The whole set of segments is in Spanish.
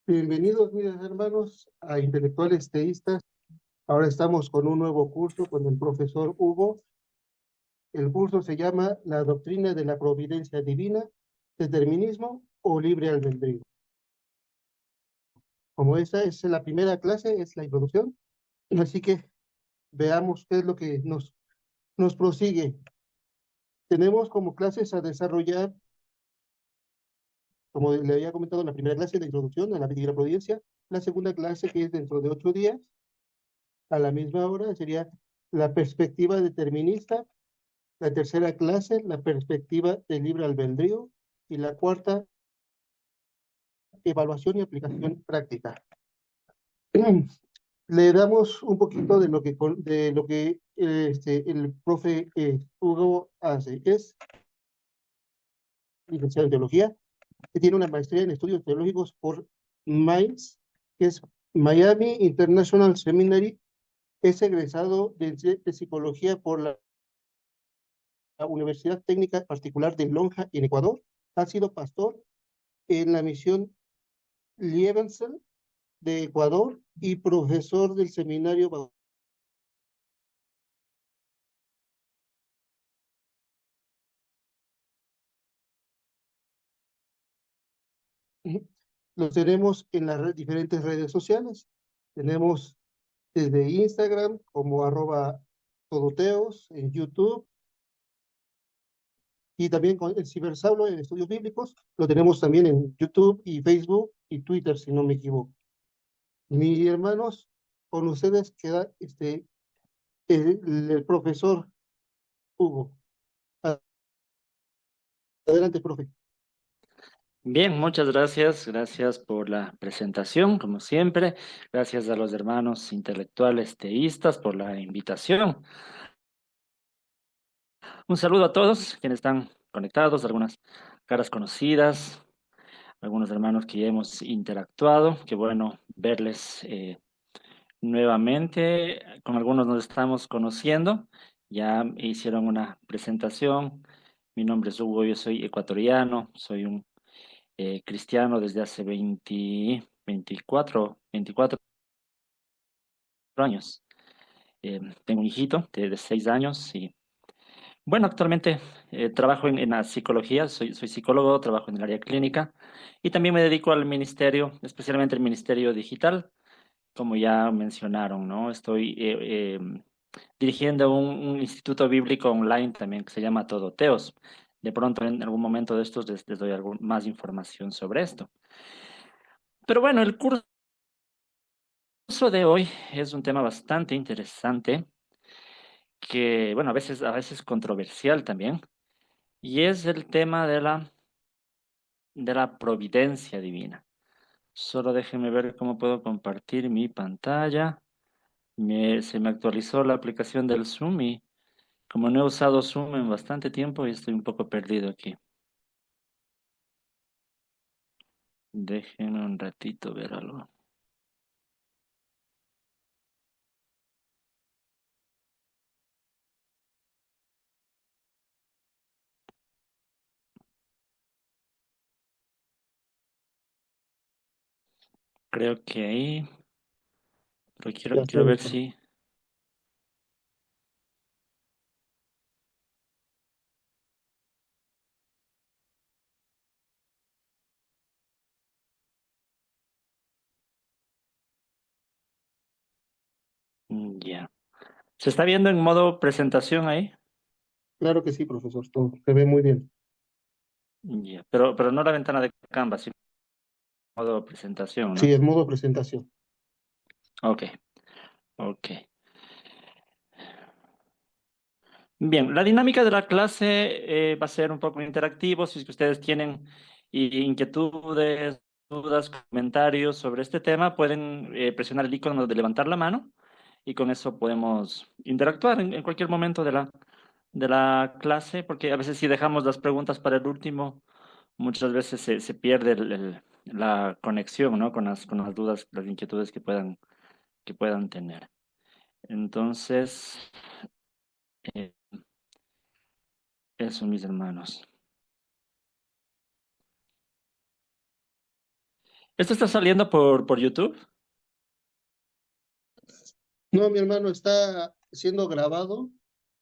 Bienvenidos, mis hermanos, a Intelectuales Teístas. Ahora estamos con un nuevo curso con el profesor Hugo. El curso se llama La doctrina de la providencia divina, determinismo o libre albedrío. Como esta es la primera clase, es la introducción, así que veamos qué es lo que nos prosigue. Tenemos como clases a desarrollar, como le había comentado en la primera clase, la introducción a la vida y la providencia. La segunda clase, que es dentro de 8 días, a la misma hora, sería la perspectiva determinista. La tercera clase, la perspectiva del libre albedrío. Y la cuarta, evaluación y aplicación práctica. Le damos un poquito de lo que el profe Hugo hace. Es licenciado en teología, que tiene una maestría en estudios teológicos por MINDS, que es Miami International Seminary. Es egresado de psicología por la Universidad Técnica Particular de Lonja, en Ecuador. Ha sido pastor en la misión Liebenzell de Ecuador y profesor del seminario. Los tenemos en las diferentes redes sociales. Tenemos desde Instagram como @todoteos, en YouTube, y también con el Cibersaulo en Estudios Bíblicos. Lo tenemos también en YouTube y Facebook y Twitter, si no me equivoco. Mis hermanos, con ustedes queda el profesor Hugo. Adelante, profe. Bien, muchas gracias. Gracias por la presentación, como siempre. Gracias a los hermanos intelectuales teístas por la invitación. Un saludo a todos quienes están conectados, algunas caras conocidas, algunos hermanos que ya hemos interactuado. Qué bueno verles nuevamente. Con algunos nos estamos conociendo. Ya hicieron una presentación. Mi nombre es Hugo, yo soy ecuatoriano, soy un cristiano desde hace 24 años. Tengo un hijito de 6 años y bueno, actualmente trabajo en la psicología, soy psicólogo, trabajo en el área clínica y también me dedico al ministerio, especialmente el ministerio digital, como ya mencionaron, ¿no? Estoy dirigiendo un instituto bíblico online también que se llama Todoteos. De pronto en algún momento de estos les doy más información sobre esto. Pero bueno, el curso de hoy es un tema bastante interesante que, bueno, a veces controversial también, y es el tema de la providencia divina. Solo déjenme ver cómo puedo compartir mi pantalla. Se me actualizó la aplicación del Zoom y como no he usado Zoom en bastante tiempo y estoy un poco perdido aquí. Déjenme un ratito ver algo. Creo que ahí, pero quiero, Ya quiero estoy. ver si... Ya. ¿Se está viendo en modo presentación ahí? Claro que sí, profesor. Todo se ve muy bien. Ya. Pero no la ventana de Canvas, sino modo presentación, Sí, ¿no? el modo presentación. Ok, ok. Bien, la dinámica de la clase va a ser un poco interactivo. Si es que ustedes tienen inquietudes, dudas, comentarios sobre este tema, pueden presionar el icono de levantar la mano y con eso podemos interactuar en cualquier momento de la clase, porque a veces si dejamos las preguntas para el último, muchas veces se pierde la conexión, ¿no? Con las dudas, las inquietudes que puedan tener. Entonces, eh, eso, mis hermanos. ¿Esto está saliendo por YouTube? No, mi hermano, está siendo grabado.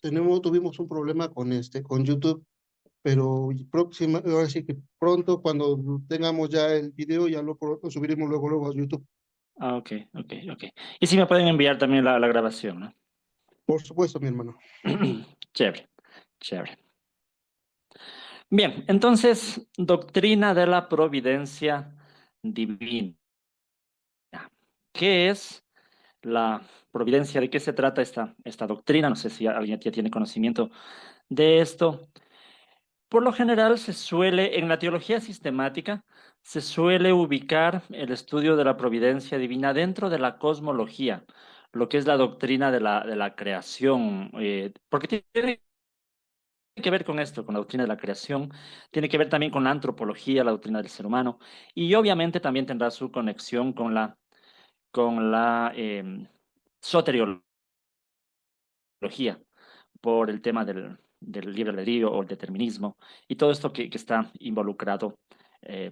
Tuvimos un problema con YouTube, pero ahora sí que pronto, cuando tengamos ya el video, lo subiremos luego a YouTube. Ah, ok, ok, ok. Y si me pueden enviar también la grabación, ¿no? Por supuesto, mi hermano. Chévere, chévere. Bien, entonces, doctrina de la providencia divina. ¿Qué es la providencia? ¿De qué se trata esta doctrina? No sé si alguien ya tiene conocimiento de esto. Por lo general en la teología sistemática, se suele ubicar el estudio de la providencia divina dentro de la cosmología, lo que es la doctrina de la creación, porque tiene que ver con esto, con la doctrina de la creación, tiene que ver también con la antropología, la doctrina del ser humano, y obviamente también tendrá su conexión con la soteriología por el tema del libre albedrío o el determinismo y todo esto que está involucrado eh,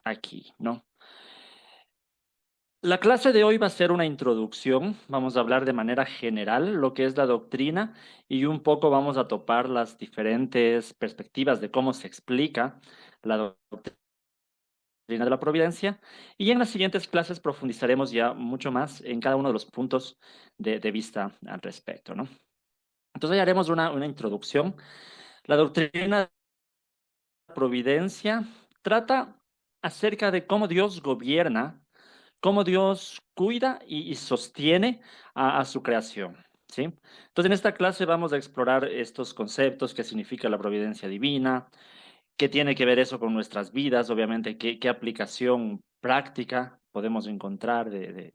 aquí, ¿no? La clase de hoy va a ser una introducción, vamos a hablar de manera general lo que es la doctrina y un poco vamos a topar las diferentes perspectivas de cómo se explica la doctrina de la providencia y en las siguientes clases profundizaremos ya mucho más en cada uno de los puntos de vista al respecto, ¿no? Entonces ya haremos una introducción. La doctrina de la providencia trata acerca de cómo Dios gobierna, cómo Dios cuida y sostiene a su creación, ¿sí? Entonces en esta clase vamos a explorar estos conceptos, qué significa la providencia divina, qué tiene que ver eso con nuestras vidas, obviamente, qué aplicación práctica podemos encontrar de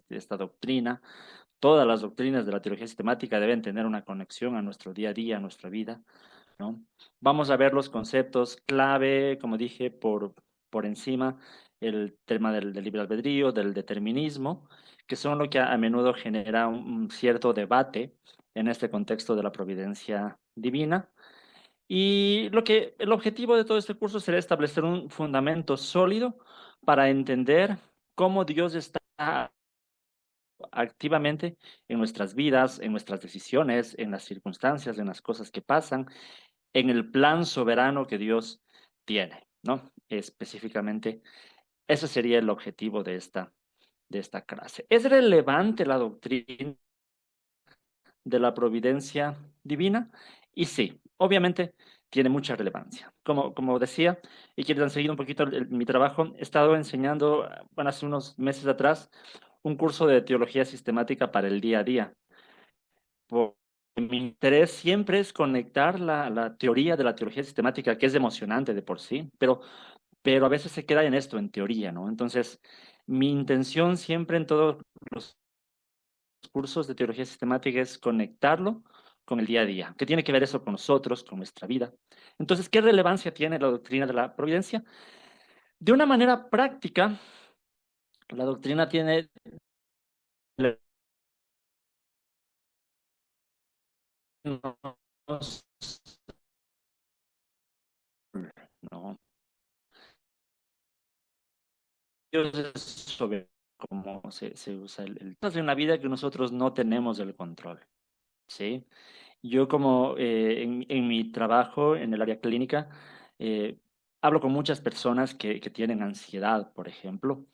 esta doctrina. Todas las doctrinas de la teología sistemática deben tener una conexión a nuestro día a día, a nuestra vida, ¿no? Vamos a ver los conceptos clave, como dije, por encima, el tema del libre albedrío, del determinismo, que son lo que a menudo genera un cierto debate en este contexto de la providencia divina. Y el objetivo de todo este curso será establecer un fundamento sólido para entender cómo Dios está activamente en nuestras vidas, en nuestras decisiones, en las circunstancias, en las cosas que pasan, en el plan soberano que Dios tiene, ¿no? Específicamente, ese sería el objetivo de esta clase. ¿Es relevante la doctrina de la providencia divina? Y sí, obviamente tiene mucha relevancia. Como decía, y quienes han seguido un poquito mi trabajo, he estado enseñando, bueno, hace unos meses atrás, un curso de teología sistemática para el día a día. Mi interés siempre es conectar la teoría de la teología sistemática, que es emocionante de por sí, pero a veces se queda en esto, en teoría, ¿no? Entonces, mi intención siempre en todos los cursos de teología sistemática es conectarlo con el día a día. ¿Qué tiene que ver eso con nosotros, con nuestra vida? Entonces, ¿qué relevancia tiene la doctrina de la providencia? De una manera práctica, la doctrina tiene... No, Dios es soberano, como se usa de una vida que nosotros no tenemos el control, ¿sí? Yo como en mi trabajo en el área clínica, eh, hablo con muchas personas que tienen ansiedad, por ejemplo,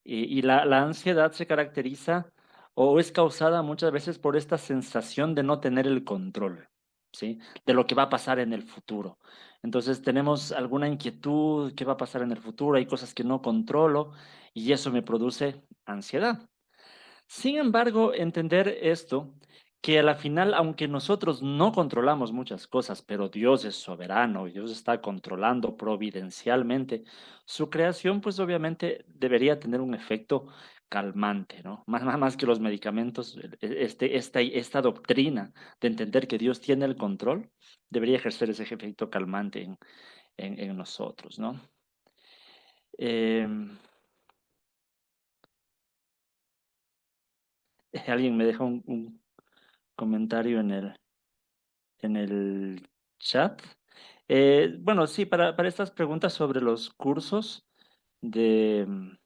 y la ansiedad se caracteriza o es causada muchas veces por esta sensación de no tener el control, ¿sí? De lo que va a pasar en el futuro. Entonces tenemos alguna inquietud, ¿qué va a pasar en el futuro? Hay cosas que no controlo y eso me produce ansiedad. Sin embargo, entender esto, que a la final, aunque nosotros no controlamos muchas cosas, pero Dios es soberano y Dios está controlando providencialmente su creación, pues obviamente debería tener un efecto calmante, ¿no? Más que los medicamentos, esta doctrina de entender que Dios tiene el control, debería ejercer ese efecto calmante en nosotros, ¿no? Em, alguien me dejó un comentario en el chat. Bueno, sí, para estas preguntas sobre los cursos, de,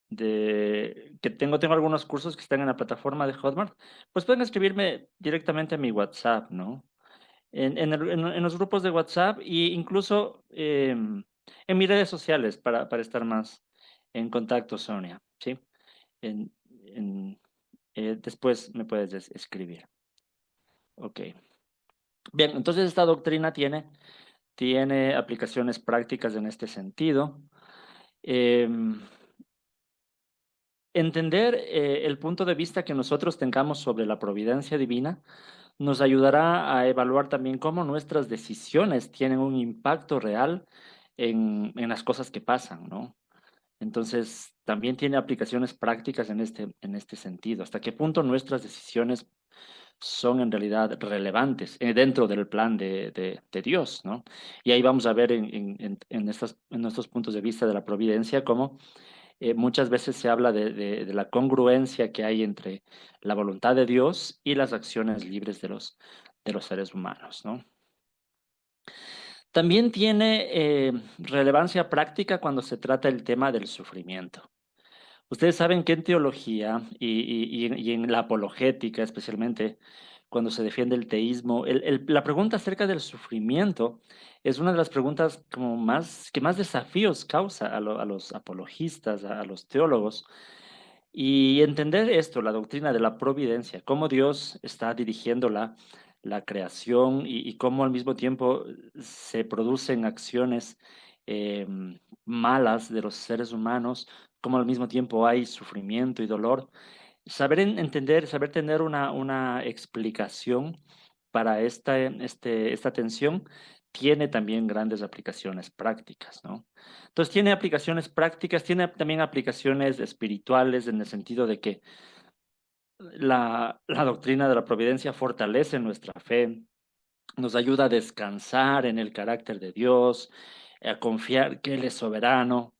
que tengo algunos cursos que están en la plataforma de Hotmart, pues pueden escribirme directamente a mi WhatsApp, ¿no? En los grupos de WhatsApp e incluso en mis redes sociales para estar más en contacto, Sonia, ¿sí? En, en, después me puedes escribir. Ok. Bien, entonces esta doctrina tiene aplicaciones prácticas en este sentido. Em, Entender el punto de vista que nosotros tengamos sobre la providencia divina nos ayudará a evaluar también cómo nuestras decisiones tienen un impacto real en las cosas que pasan, ¿no? Entonces, también tiene aplicaciones prácticas en este sentido. ¿Hasta qué punto nuestras decisiones son en realidad relevantes dentro del plan de Dios, ¿no? Y ahí vamos a ver en estos puntos de vista de la providencia cómo muchas veces se habla de la congruencia que hay entre la voluntad de Dios y las acciones libres de los seres humanos, ¿no? También tiene relevancia práctica cuando se trata el tema del sufrimiento. Ustedes saben que en teología y en la apologética, especialmente cuando se defiende el teísmo, la pregunta acerca del sufrimiento es una de las preguntas como que más desafíos causa a los apologistas, a los teólogos. Y entender esto, la doctrina de la providencia, cómo Dios está dirigiendo la creación y cómo al mismo tiempo se producen acciones eh, malas de los seres humanos, cómo al mismo tiempo hay sufrimiento y dolor. Entender, saber tener una explicación para esta tensión tiene también grandes aplicaciones prácticas, ¿no? Entonces tiene aplicaciones prácticas, tiene también aplicaciones espirituales en el sentido de que la doctrina de la providencia fortalece nuestra fe, nos ayuda a descansar en el carácter de Dios, a confiar que Él es soberano,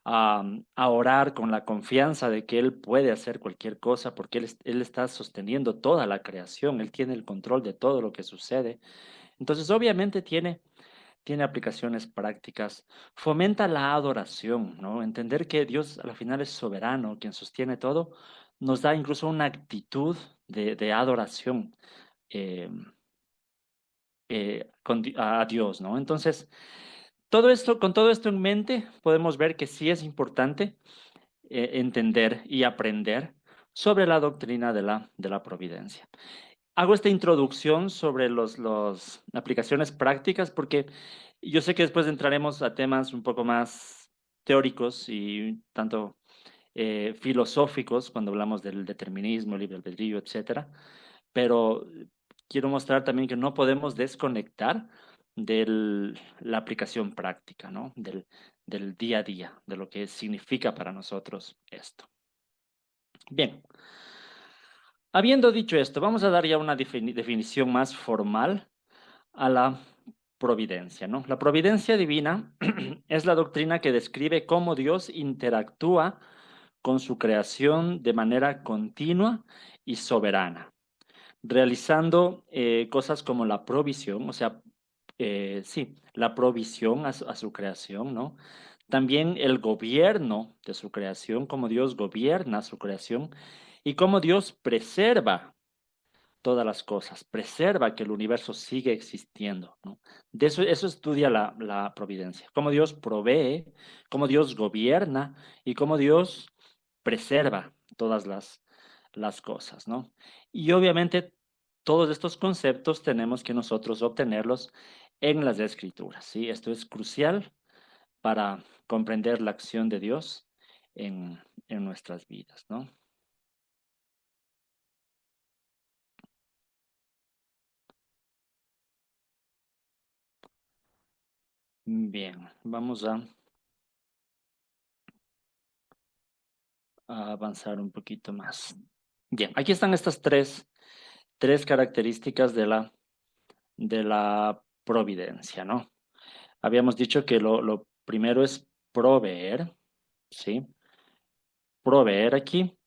a orar con la confianza de que Él puede hacer cualquier cosa porque Él está sosteniendo toda la creación, Él tiene el control de todo lo que sucede. Entonces, obviamente tiene aplicaciones prácticas, fomenta la adoración, ¿no? Entender que Dios al final es soberano, quien sostiene todo, nos da incluso una actitud de adoración eh, a Dios, ¿no? Entonces, con todo esto en mente, podemos ver que sí es importante entender y aprender sobre la doctrina de la providencia. Hago esta introducción sobre las aplicaciones prácticas porque yo sé que después entraremos a temas un poco más teóricos y tanto filosóficos cuando hablamos del determinismo, libre albedrío, etcétera, pero quiero mostrar también que no podemos desconectar de la aplicación práctica, ¿no? Del día a día, de lo que significa para nosotros esto. Bien, habiendo dicho esto, vamos a dar ya una definición más formal a la providencia, ¿no? La providencia divina es la doctrina que describe cómo Dios interactúa con su creación de manera continua y soberana, realizando cosas como la provisión, o sea, sí, la provisión a su creación, ¿no? También el gobierno de su creación, cómo Dios gobierna su creación y cómo Dios preserva todas las cosas, preserva que el universo sigue existiendo, ¿no? Eso estudia la providencia, cómo Dios provee, cómo Dios gobierna y cómo Dios preserva todas las cosas, ¿no? Y obviamente todos estos conceptos tenemos que nosotros obtenerlos en las escrituras, ¿sí? Esto es crucial para comprender la acción de Dios en nuestras vidas, ¿no? Bien, vamos a avanzar un poquito más. Bien, aquí están estas tres características de la providencia, ¿no? Habíamos dicho que lo primero es proveer, ¿sí? Proveer aquí.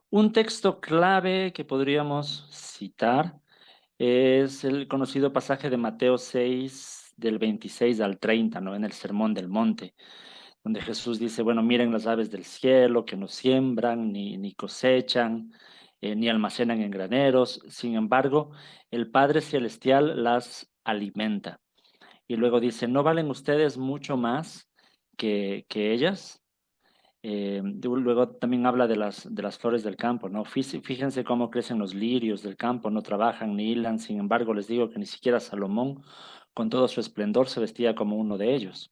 Un texto clave que podríamos citar es el conocido pasaje de Mateo 6, del 26 al 30, ¿no? En el Sermón del Monte, donde Jesús dice, bueno, miren las aves del cielo que no siembran ni cosechan, ni almacenan en graneros, sin embargo, el Padre Celestial las alimenta. Y luego dice, ¿no valen ustedes mucho más que ellas? Luego también habla de las flores del campo, ¿no? Fíjense cómo crecen los lirios del campo, no trabajan ni hilan, sin embargo, les digo que ni siquiera Salomón, con todo su esplendor, se vestía como uno de ellos.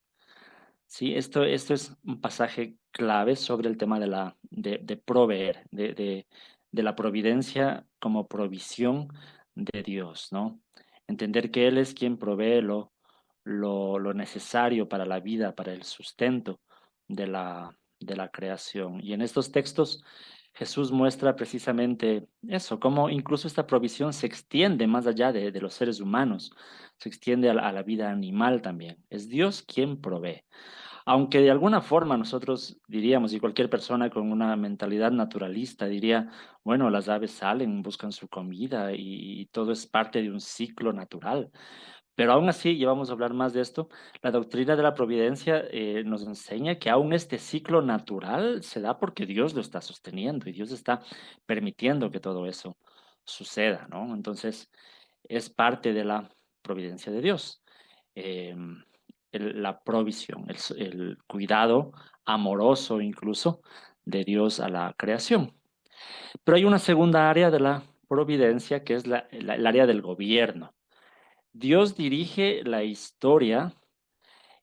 Sí, esto es un pasaje clave sobre el tema de proveer, de la providencia como provisión de Dios, ¿no? Entender que Él es quien provee lo necesario para la vida, para el sustento de la creación. Y en estos textos Jesús muestra precisamente eso, cómo incluso esta provisión se extiende más allá de los seres humanos, se extiende a la vida animal también. Es Dios quien provee. Aunque de alguna forma nosotros diríamos, y cualquier persona con una mentalidad naturalista diría, bueno, las aves salen, buscan su comida y todo es parte de un ciclo natural. Pero aún así, y vamos a hablar más de esto, la doctrina de la providencia nos enseña que aún este ciclo natural se da porque Dios lo está sosteniendo y Dios está permitiendo que todo eso suceda, ¿no? Entonces, es parte de la providencia de Dios. Eh, la provisión, el cuidado amoroso incluso de Dios a la creación. Pero hay una segunda área de la providencia que es el área del gobierno. Dios dirige la historia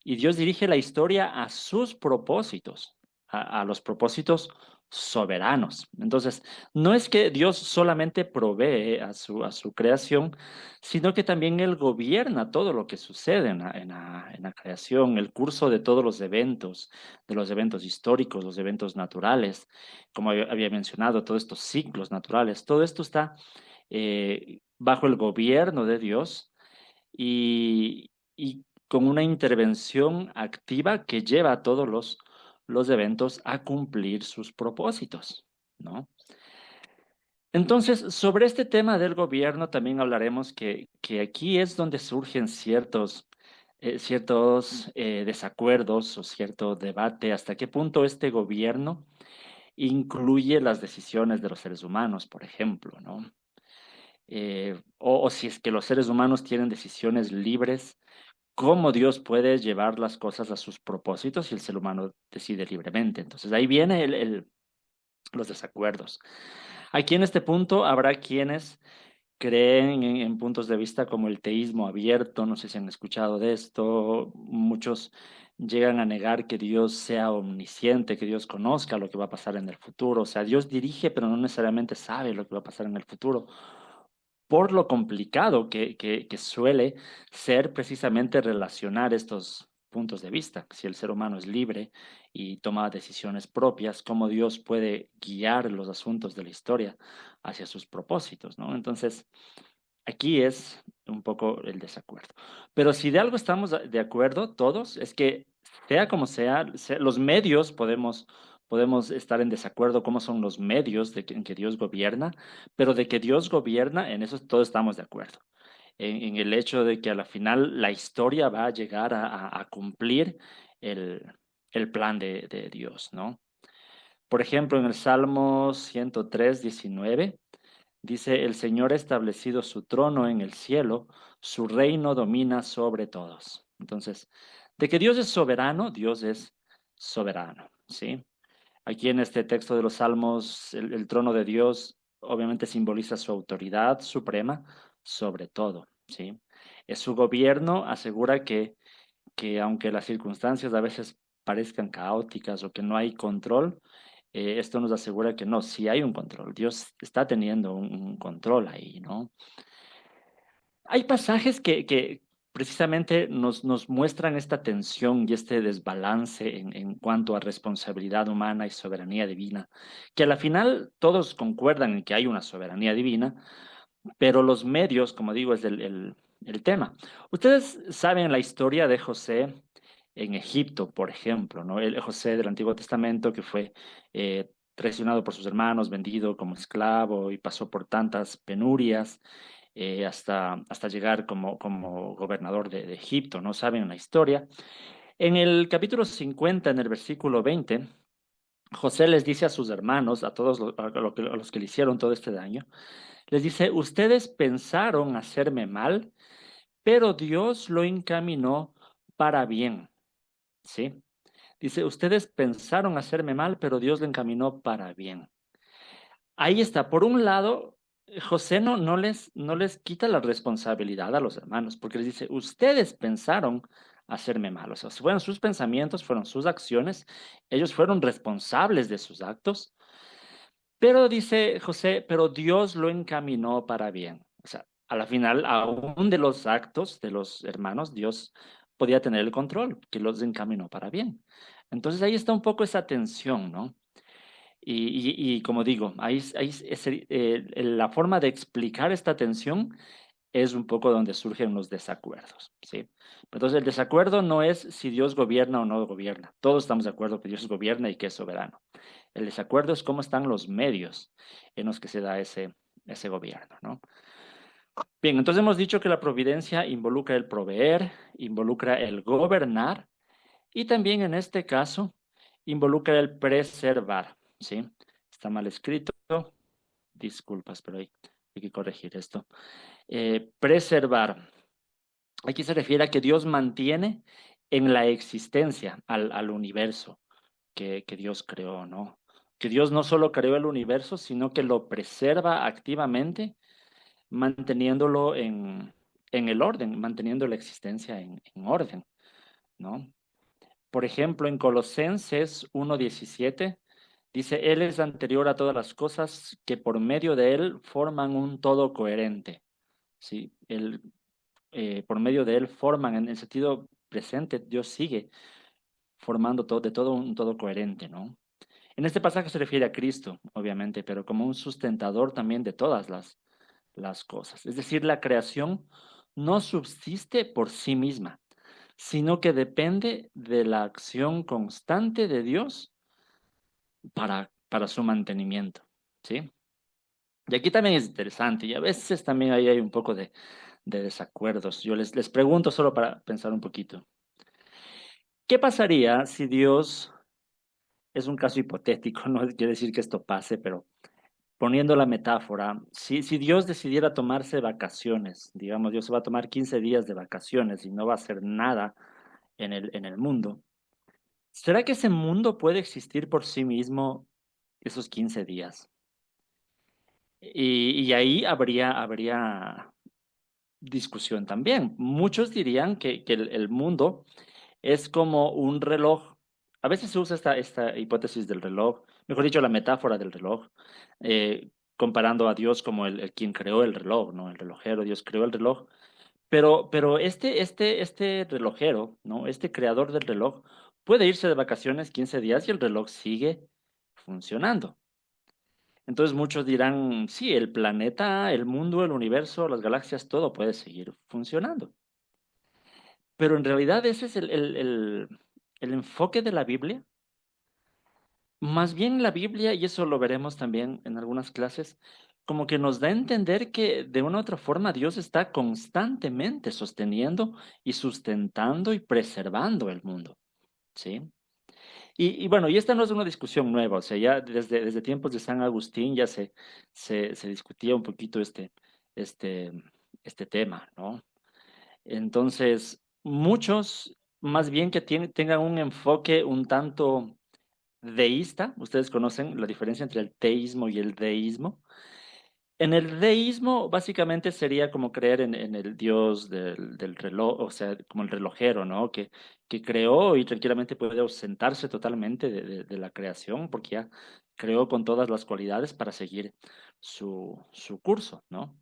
y Dios dirige la historia a sus propósitos, a los propósitos soberanos. Entonces, no es que Dios solamente provee a su creación, sino que también Él gobierna todo lo que sucede en la creación, el curso de todos los eventos, de los eventos históricos, los eventos naturales, como había mencionado, todos estos ciclos naturales, todo esto está bajo el gobierno de Dios y con una intervención activa que lleva a todos los eventos a cumplir sus propósitos, ¿no? Entonces, sobre este tema del gobierno también hablaremos que aquí es donde surgen ciertos desacuerdos o cierto debate, hasta qué punto este gobierno incluye las decisiones de los seres humanos, por ejemplo, ¿no? O si es que los seres humanos tienen decisiones libres, cómo Dios puede llevar las cosas a sus propósitos si el ser humano decide libremente. Entonces ahí viene los desacuerdos. Aquí en este punto habrá quienes creen en puntos de vista como el teísmo abierto, no sé si han escuchado de esto, muchos llegan a negar que Dios sea omnisciente, que Dios conozca lo que va a pasar en el futuro, o sea, Dios dirige, pero no necesariamente sabe lo que va a pasar en el futuro, por lo complicado que suele ser precisamente relacionar estos puntos de vista. Si el ser humano es libre y toma decisiones propias, cómo Dios puede guiar los asuntos de la historia hacia sus propósitos, ¿no? Entonces, aquí es un poco el desacuerdo. Pero si de algo estamos de acuerdo todos, es que sea como sea, los medios podemos estar en desacuerdo cómo son los medios en que Dios gobierna, pero de que Dios gobierna, en eso todos estamos de acuerdo. En el hecho de que a la final la historia va a llegar a cumplir el, el plan de Dios, ¿no? Por ejemplo, en el Salmo 103:19 dice, el Señor ha establecido su trono en el cielo, su reino domina sobre todos. Entonces, de que Dios es soberano, Dios es soberano, ¿sí? Aquí en este texto de los Salmos, el trono de Dios obviamente simboliza su autoridad suprema sobre todo, ¿sí? Es su gobierno, asegura que aunque las circunstancias a veces parezcan caóticas o que no hay control, esto nos asegura que no, sí hay un control. Dios está teniendo un control ahí, ¿no? Hay pasajes que precisamente nos muestran esta tensión y este desbalance en cuanto a responsabilidad humana y soberanía divina, que a la final todos concuerdan en que hay una soberanía divina, pero los medios, como digo, es el tema. Ustedes saben la historia de José en Egipto, por ejemplo, ¿no? El José del Antiguo Testamento que fue traicionado por sus hermanos, vendido como esclavo y pasó por tantas penurias hasta llegar como gobernador de Egipto, ¿no? Saben la historia. En el capítulo 50, en el versículo 20, José les dice a sus hermanos, a todos a los que le hicieron todo este daño, les dice, ustedes pensaron hacerme mal, pero Dios lo encaminó para bien, ¿sí? Dice, ustedes pensaron hacerme mal, pero Dios lo encaminó para bien. Ahí está. Por un lado, José no les quita la responsabilidad a los hermanos, porque les dice, ustedes pensaron hacerme mal. O sea, fueron sus pensamientos, fueron sus acciones, ellos fueron responsables de sus actos, pero dice José, pero Dios lo encaminó para bien. O sea, a la final, aún de los actos de los hermanos, Dios podía tener el control, que los encaminó para bien. Entonces ahí está un poco esa tensión, ¿no? Y como digo, la forma de explicar esta tensión es un poco donde surgen los desacuerdos, ¿sí? Entonces, el desacuerdo no es si Dios gobierna o no gobierna. Todos estamos de acuerdo que Dios gobierna y que es soberano. El desacuerdo es cómo están los medios en los que se da ese gobierno, ¿no? Bien, entonces hemos dicho que la providencia involucra el proveer, involucra el gobernar y también en este caso involucra el preservar, ¿sí? Está mal escrito, disculpas, pero hay que corregir esto. Preservar. Aquí se refiere a que Dios mantiene en la existencia al universo que Dios creó, ¿no? Que Dios no solo creó el universo, sino que lo preserva activamente, manteniéndolo en el orden, manteniendo la existencia en orden, ¿no? Por ejemplo, en Colosenses 1:17 dice, Él es anterior a todas las cosas que por medio de Él forman un todo coherente. ¿Sí? Por medio de Él forman, en el sentido presente, Dios sigue formando todo, de todo un todo coherente, ¿no? En este pasaje se refiere a Cristo, obviamente, pero como un sustentador también de todas las cosas. Es decir, la creación no subsiste por sí misma, sino que depende de la acción constante de Dios para su mantenimiento, ¿sí? Y aquí también es interesante, y a veces también ahí hay un poco de desacuerdos. Yo les pregunto solo para pensar un poquito. ¿Qué pasaría si Dios, es un caso hipotético, no quiere decir que esto pase, pero poniendo la metáfora, si Dios decidiera tomarse vacaciones, digamos, Dios se va a tomar 15 días de vacaciones y no va a hacer nada en el mundo, ¿será que ese mundo puede existir por sí mismo esos 15 días? Y ahí habría discusión también. Muchos dirían que el mundo es como un reloj. A veces se usa esta hipótesis del reloj, mejor dicho, la metáfora del reloj, comparando a Dios como el quien creó el reloj, ¿no? El relojero, Dios creó el reloj. Pero este relojero, ¿no? Este creador del reloj puede irse de vacaciones 15 días y el reloj sigue funcionando. Entonces muchos dirán, sí, el planeta, el mundo, el universo, las galaxias, todo puede seguir funcionando. Pero en realidad ese es el enfoque de la Biblia. Más bien la Biblia, y eso lo veremos también en algunas clases, como que nos da a entender que de una u otra forma Dios está constantemente sosteniendo y sustentando y preservando el mundo, ¿sí? Y bueno, y esta no es una discusión nueva, o sea, ya desde tiempos de San Agustín ya se discutía un poquito este, este tema, ¿no? Entonces, muchos, más bien que tengan un enfoque un tanto deísta, ustedes conocen la diferencia entre el teísmo y el deísmo. En el deísmo, básicamente sería como creer en el Dios del reloj, o sea, como el relojero, ¿no? Que creó y tranquilamente puede ausentarse totalmente de la creación, porque ya creó con todas las cualidades para seguir su curso, ¿no?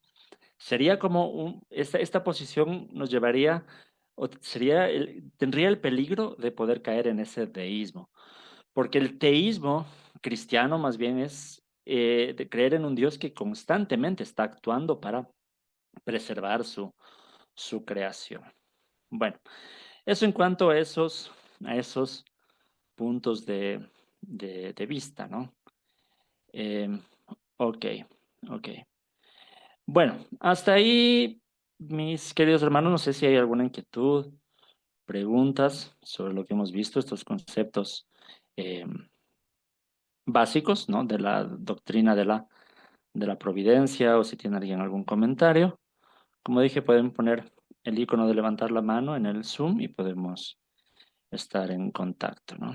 Sería como esta posición nos llevaría, o tendría el peligro de poder caer en ese deísmo, porque el teísmo cristiano más bien es de creer en un Dios que constantemente está actuando para preservar su creación. Bueno, eso en cuanto a esos puntos de vista, ¿no? Em, ok, ok. Bueno, hasta ahí, mis queridos hermanos, no sé si hay alguna inquietud preguntas sobre lo que hemos visto, estos conceptos eh, básicos, ¿no? De la doctrina de la providencia, o si tiene alguien algún comentario. Como dije, pueden poner el icono de levantar la mano en el Zoom y podemos estar en contacto, ¿no?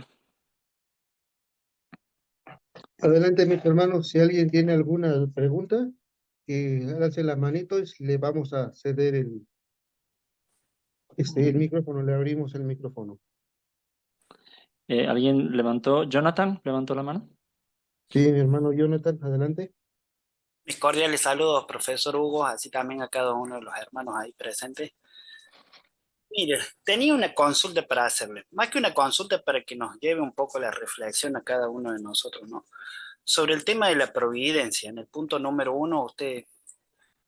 Adelante, mis hermanos, si alguien tiene alguna pregunta, que háganse la manito y le vamos a ceder el micrófono, le abrimos el micrófono. ¿Alguien levantó? ¿Jonathan levantó la mano? Sí, mi hermano Jonathan, adelante. Mis cordiales saludos, profesor Hugo, así también a cada uno de los hermanos ahí presentes. Mire, tenía una consulta para hacerle, más que una consulta para que nos lleve un poco la reflexión a cada uno de nosotros, ¿no? Sobre el tema de la providencia, en el punto número 1, usted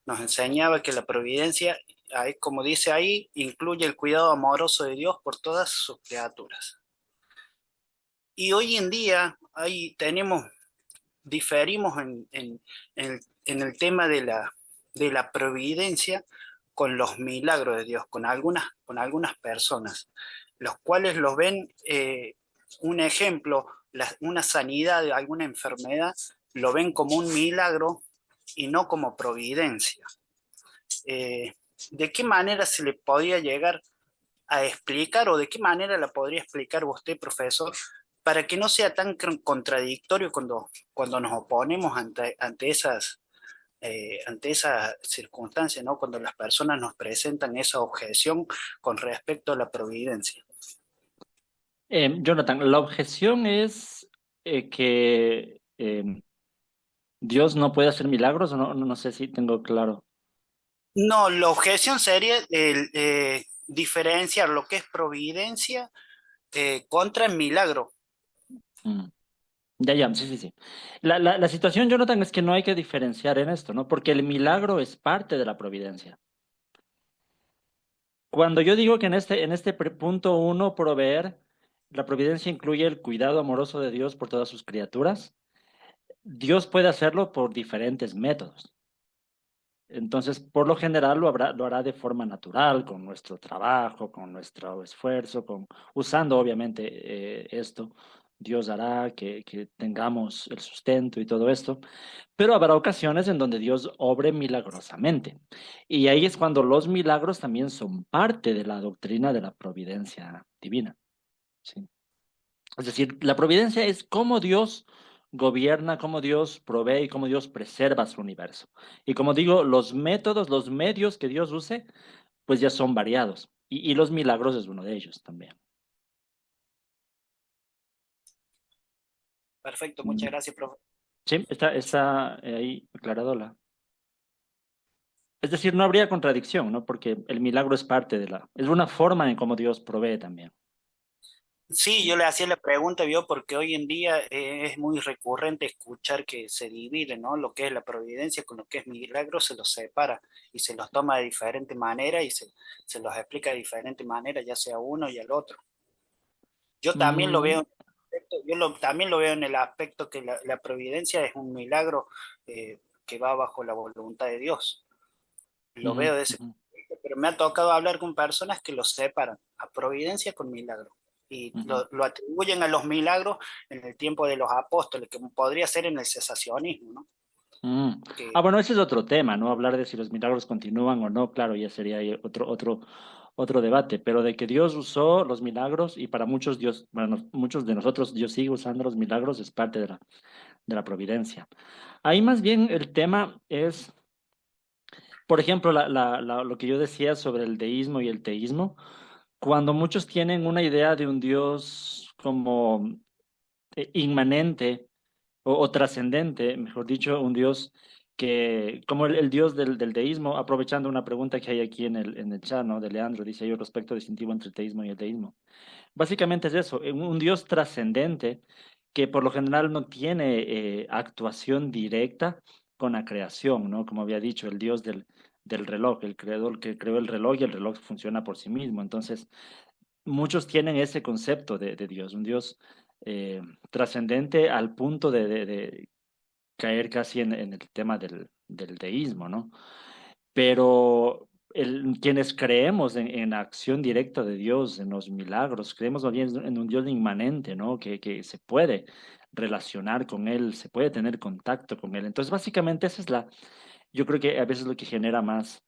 nos enseñaba que la providencia, ahí, como dice ahí, incluye el cuidado amoroso de Dios por todas sus criaturas. Y hoy en día ahí diferimos en el tema de la providencia con los milagros de Dios, con algunas personas, los cuales los ven, un ejemplo, una sanidad de alguna enfermedad, lo ven como un milagro y no como providencia. Eh, ¿De qué manera se le podría llegar a explicar o de qué manera la podría explicar usted, profesor, para que no sea tan contradictorio cuando nos oponemos ante esas circunstancias, ¿no? Cuando las personas nos presentan esa objeción con respecto a la providencia? Jonathan, la objeción es que Dios no puede hacer milagros, o no sé si tengo claro. No, la objeción sería diferenciar lo que es providencia contra el milagro. Mm. Ya, sí, sí, sí. La situación, Jonathan, es que no hay que diferenciar en esto, ¿no? Porque el milagro es parte de la providencia. Cuando yo digo que en este punto uno, proveer, la providencia incluye el cuidado amoroso de Dios por todas sus criaturas, Dios puede hacerlo por diferentes métodos. Entonces, por lo general lo hará de forma natural, con nuestro trabajo, con nuestro esfuerzo, usando obviamente esto. Dios hará que tengamos el sustento y todo esto, pero habrá ocasiones en donde Dios obre milagrosamente. Y ahí es cuando los milagros también son parte de la doctrina de la providencia divina. ¿Sí? Es decir, la providencia es cómo Dios gobierna, cómo Dios provee y cómo Dios preserva su universo. Y como digo, los métodos, los medios que Dios use, pues ya son variados. Y los milagros es uno de ellos también. Perfecto, muchas Mm. gracias, profe. Sí, está ahí aclarado la. Es decir, no habría contradicción, ¿no? Porque el milagro es parte es una forma en cómo Dios provee también. Sí, yo le hacía la pregunta, vio, porque hoy en día es muy recurrente escuchar que se divide, ¿no? Lo que es la providencia con lo que es milagro, se los separa y se los toma de diferente manera y se los explica de diferente manera, ya sea uno y el otro. Yo también lo Mm, veo, también lo veo en el aspecto que la providencia es un milagro que va bajo la voluntad de Dios. Lo ujú, veo de ese ujú, punto, pero me ha tocado hablar con personas que los separan, a providencia con milagro, y ujú. lo atribuyen a los milagros en el tiempo de los apóstoles, que podría ser en el cesacionismo, ¿no? Mm. Que, Bueno, ese es otro tema, ¿no? Hablar de si los milagros continúan o no, claro, ya sería ahí otro debate, pero de que Dios usó los milagros y para muchos Dios, bueno, muchos de nosotros Dios sigue usando los milagros es parte de la providencia. Ahí más bien el tema es, por ejemplo, lo que yo decía sobre el deísmo y el teísmo, cuando muchos tienen una idea de un Dios como inmanente o trascendente, mejor dicho, un Dios que, como el Dios del deísmo, aprovechando una pregunta que hay aquí en el chat, ¿no? De Leandro, dice yo respecto distintivo entre el teísmo y el deísmo. Básicamente es eso, un Dios trascendente que por lo general no tiene actuación directa con la creación, ¿no? Como había dicho, el Dios del reloj, el creador que creó el reloj y el reloj funciona por sí mismo. Entonces, muchos tienen ese concepto de Dios, un Dios trascendente al punto de caer casi en el tema del deísmo, ¿no? Pero quienes creemos en la acción directa de Dios, en los milagros, creemos más bien en un Dios inmanente, ¿no? Que se puede relacionar con Él, se puede tener contacto con Él. Entonces, básicamente, esa es yo creo que a veces lo que genera más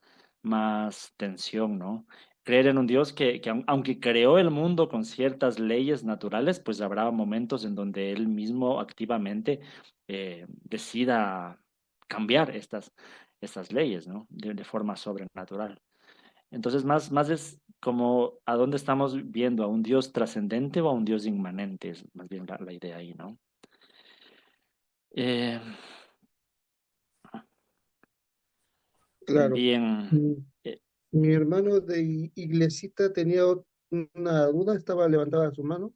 tensión, ¿no? Creer en un Dios que aunque creó el mundo con ciertas leyes naturales, pues habrá momentos en donde Él mismo activamente decida cambiar estas leyes, ¿no? De forma sobrenatural. Entonces, más es como a dónde estamos viendo, a un Dios trascendente o a un Dios inmanente, es más bien la idea ahí, ¿no? Eh, Claro. bien, Mm, eh, Mi hermano de Iglesita tenía una duda, estaba levantada su mano.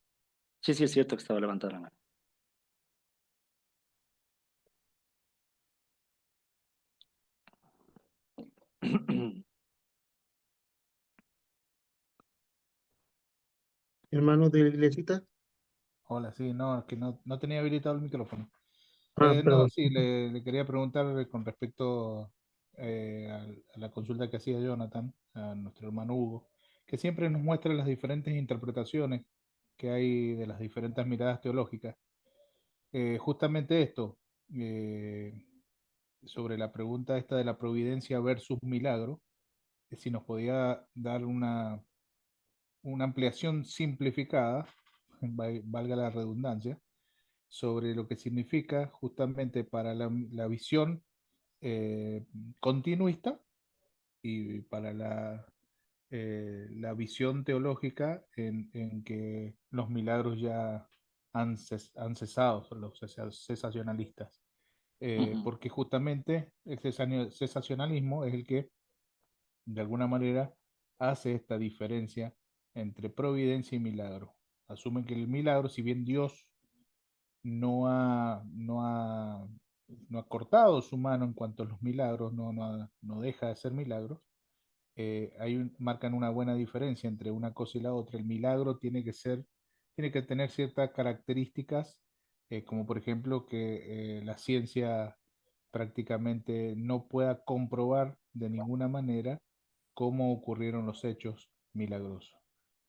sí, sí es cierto que estaba levantada la mano. Hermano de Iglesita. Hola, sí, no, es que no tenía habilitado el micrófono. Ah, No, perdón. sí, le quería preguntar con respecto a la consulta que hacía Jonathan, a nuestro hermano Hugo, que siempre nos muestra las diferentes interpretaciones que hay de las diferentes miradas teológicas. Justamente esto, eh, sobre la pregunta esta de la providencia versus milagro, si nos podía dar una ampliación simplificada, valga la redundancia, sobre lo que significa justamente para la visión eh, continuista y para la visión teológica en que los milagros ya han cesado, son los cesacionalistas. Ujú, Porque justamente el cesacionalismo es el que de alguna manera hace esta diferencia entre providencia y milagro. Asumen que el milagro, si bien Dios no ha cortado su mano en cuanto a los milagros, no deja de ser milagros, marcan una buena diferencia entre una cosa y la otra. El milagro tiene que tener ciertas características, como por ejemplo que la ciencia prácticamente no pueda comprobar de ninguna manera cómo ocurrieron los hechos milagrosos.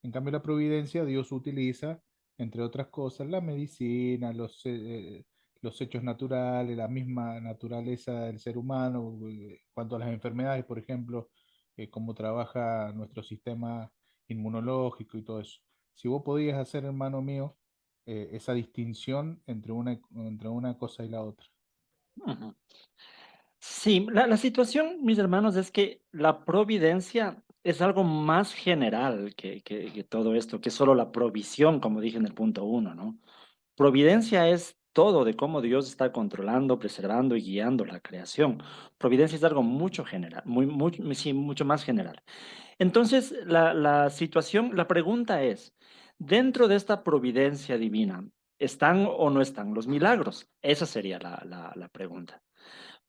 En cambio, la providencia, Dios utiliza, entre otras cosas, la medicina, los hechos naturales, la misma naturaleza del ser humano, cuanto a las enfermedades, por ejemplo, cómo trabaja nuestro sistema inmunológico y todo eso. Si vos podías hacer, hermano mío, esa distinción entre una cosa y la otra. ujú. Sí, la situación, mis hermanos, es que la providencia es algo más general que todo esto, que solo la provisión, como dije en el punto uno, ¿no? Providencia es todo de cómo Dios está controlando, preservando y guiando la creación. Providencia es algo mucho general, sí, mucho más general. Entonces, la situación, la pregunta es, dentro de esta providencia divina, ¿están o no están los milagros? Esa sería la pregunta.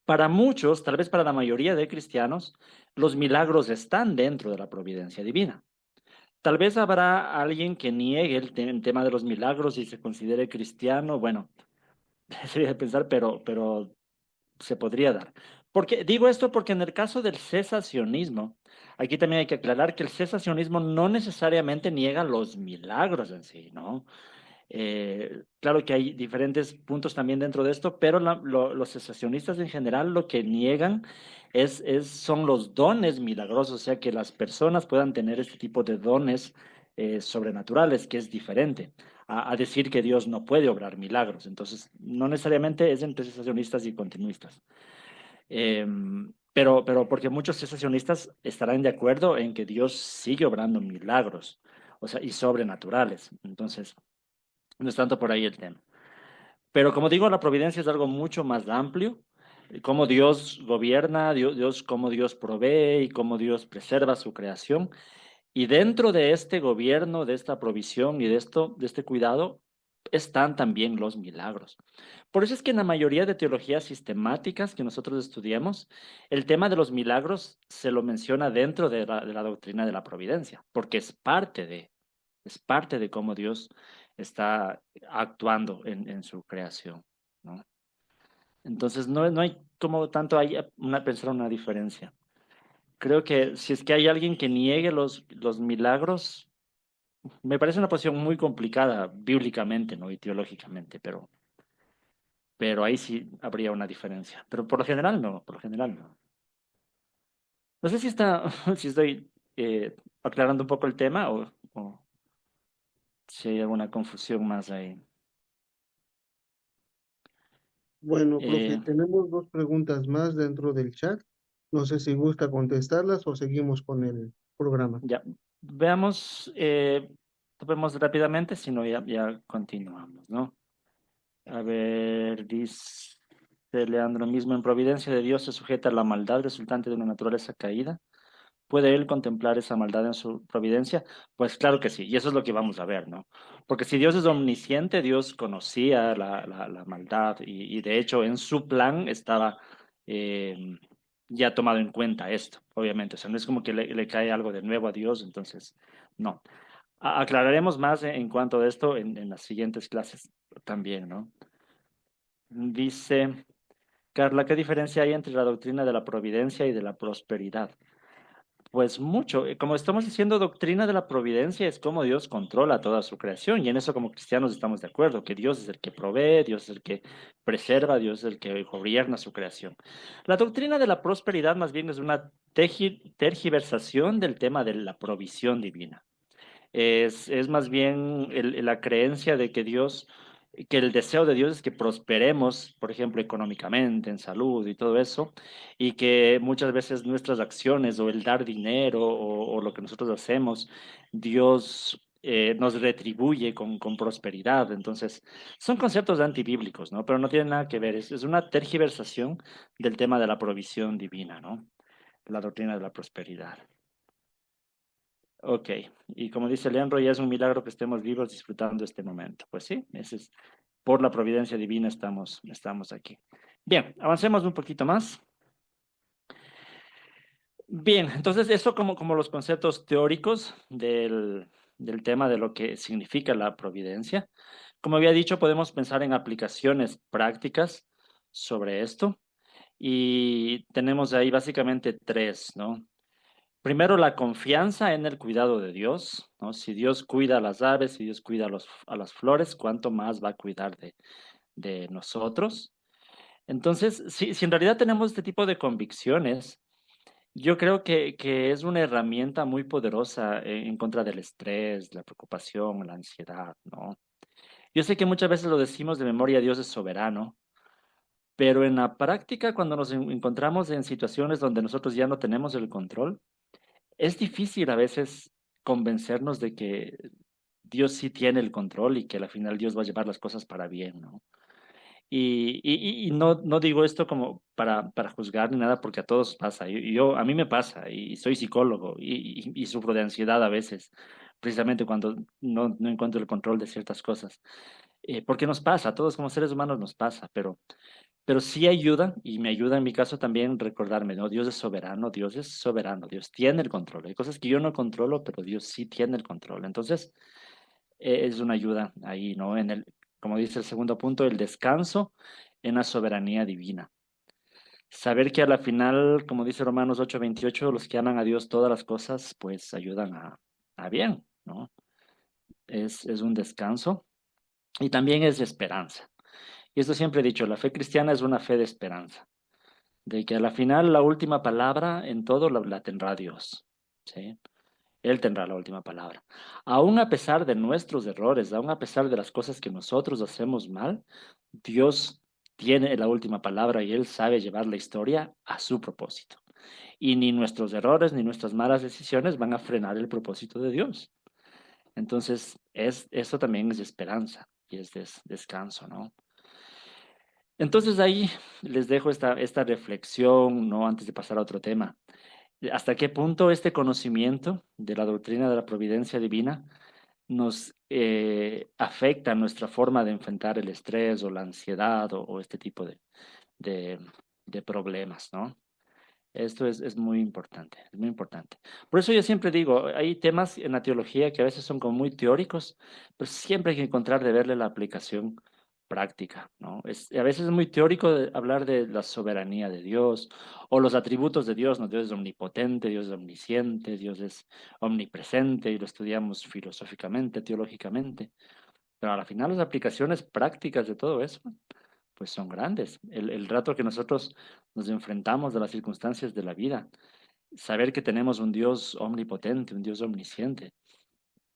Para muchos, tal vez para la mayoría de cristianos, los milagros están dentro de la providencia divina. Tal vez habrá alguien que niegue el tema de los milagros y se considere cristiano. Bueno, sería de pensar, pero se podría dar. Digo esto porque en el caso del cesacionismo, aquí también hay que aclarar que el cesacionismo no necesariamente niega los milagros en sí, ¿no? Claro que hay diferentes puntos también dentro de esto, pero los cesacionistas en general lo que niegan son los dones milagrosos, o sea, que las personas puedan tener este tipo de dones sobrenaturales, que es diferente a decir que Dios no puede obrar milagros. Entonces, no necesariamente es entre cesacionistas y continuistas. Eh, pero porque muchos cesacionistas estarán de acuerdo en que Dios sigue obrando milagros, o sea, y sobrenaturales. Entonces, no es tanto por ahí el tema. Pero como digo, la providencia es algo mucho más amplio. Cómo Dios gobierna, cómo Dios provee y cómo Dios preserva su creación. Y dentro de este gobierno, de esta provisión y de este cuidado, están también los milagros. Por eso es que en la mayoría de teologías sistemáticas que nosotros estudiamos, el tema de los milagros se lo menciona dentro de la doctrina de la providencia, porque es parte de cómo Dios está actuando en su creación, ¿no? Entonces, no hay como tanto hay pensar una diferencia. creo que si es que hay alguien que niegue los milagros, me parece una posición muy complicada bíblicamente, ¿no? Y teológicamente, pero ahí sí habría una diferencia. Pero por lo general no, por lo general no. No sé si si estoy aclarando un poco el tema o si hay alguna confusión más ahí. Bueno, profe, Eh, tenemos dos preguntas más dentro del chat. No sé si gusta contestarlas o seguimos con el programa. ya, veamos, topemos rápidamente, si no ya continuamos, ¿no? A ver, dice Leandro mismo, en providencia de Dios se sujeta a la maldad resultante de una naturaleza caída. ¿Puede él contemplar esa maldad en su providencia? Pues claro que sí, y eso es lo que vamos a ver, ¿no? Porque si Dios es omnisciente, Dios conocía la maldad y de hecho en su plan estaba eh, ya tomado en cuenta esto, obviamente. O sea, no es como que le cae algo de nuevo a Dios, entonces, no. Aclararemos más en cuanto a esto en las siguientes clases también, ¿no? Dice Carla, ¿qué diferencia hay entre la doctrina de la providencia y de la prosperidad? Pues mucho. Como estamos diciendo, doctrina de la providencia es cómo Dios controla toda su creación y en eso como cristianos estamos de acuerdo, que Dios es el que provee, Dios es el que preserva, Dios es el que gobierna su creación. La doctrina de la prosperidad más bien es una tergiversación del tema de la provisión divina. Es más bien la creencia de que Dios, que el deseo de Dios es que prosperemos, por ejemplo, económicamente, en salud y todo eso, y que muchas veces nuestras acciones o el dar dinero o lo que nosotros hacemos, Dios nos retribuye con prosperidad. Entonces, son conceptos antibíblicos, ¿no? Pero no tienen nada que ver, es una tergiversación del tema de la provisión divina, ¿no? La doctrina de la prosperidad. Ok, y como dice Leandro, ya es un milagro que estemos vivos disfrutando este momento. Pues sí, ese es, por la providencia divina estamos aquí. Bien, avancemos un poquito más. Bien, entonces eso como los conceptos teóricos del tema de lo que significa la providencia. Como había dicho, podemos pensar en aplicaciones prácticas sobre esto y tenemos ahí básicamente tres, ¿no? Primero, la confianza en el cuidado de Dios, ¿no? Si Dios cuida a las aves, si Dios cuida a las flores, ¿cuánto más va a cuidar de nosotros? Entonces, si en realidad tenemos este tipo de convicciones, yo creo que es una herramienta muy poderosa en contra del estrés, la preocupación, la ansiedad, ¿no? Yo sé que muchas veces lo decimos de memoria, Dios es soberano, pero en la práctica, cuando nos encontramos en situaciones donde nosotros ya no tenemos el control, es difícil a veces convencernos de que Dios sí tiene el control y que al final Dios va a llevar las cosas para bien, ¿no? Y no digo esto como para juzgar ni nada, porque a todos pasa. A mí me pasa y soy psicólogo y sufro de ansiedad a veces, precisamente cuando no encuentro el control de ciertas cosas. Porque nos pasa, a todos como seres humanos nos pasa, pero sí ayuda, y me ayuda en mi caso también recordarme, ¿no? Dios es soberano, Dios tiene el control. Hay cosas que yo no controlo, pero Dios sí tiene el control. Entonces, es una ayuda ahí, ¿no? Como dice el segundo punto, el descanso en la soberanía divina. Saber que a la final, como dice Romanos 8:28, los que aman a Dios todas las cosas, pues ayudan a bien, ¿no? Es un descanso y también es esperanza. Y esto siempre he dicho, la fe cristiana es una fe de esperanza, de que a la final la última palabra en todo la tendrá Dios, ¿sí? Él tendrá la última palabra. Aún a pesar de nuestros errores, aún a pesar de las cosas que nosotros hacemos mal, Dios tiene la última palabra y Él sabe llevar la historia a su propósito. Y ni nuestros errores ni nuestras malas decisiones van a frenar el propósito de Dios. Entonces, eso también es esperanza y es descanso, ¿no? Entonces ahí les dejo esta reflexión, ¿no? Antes de pasar a otro tema. ¿Hasta qué punto este conocimiento de la doctrina de la providencia divina nos afecta nuestra forma de enfrentar el estrés o la ansiedad o este tipo de, de problemas, ¿no? Esto es muy importante, es muy importante. Por eso yo siempre digo, hay temas en la teología que a veces son como muy teóricos, pero siempre hay que encontrar de verle la aplicación práctica, ¿no? A veces es muy teórico hablar de la soberanía de Dios o los atributos de Dios, ¿no? Dios es omnipotente, Dios es omnisciente, Dios es omnipresente y lo estudiamos filosóficamente, teológicamente. Pero al final las aplicaciones prácticas de todo eso, pues son grandes. El rato que nosotros nos enfrentamos a las circunstancias de la vida, saber que tenemos un Dios omnipotente, un Dios omnisciente,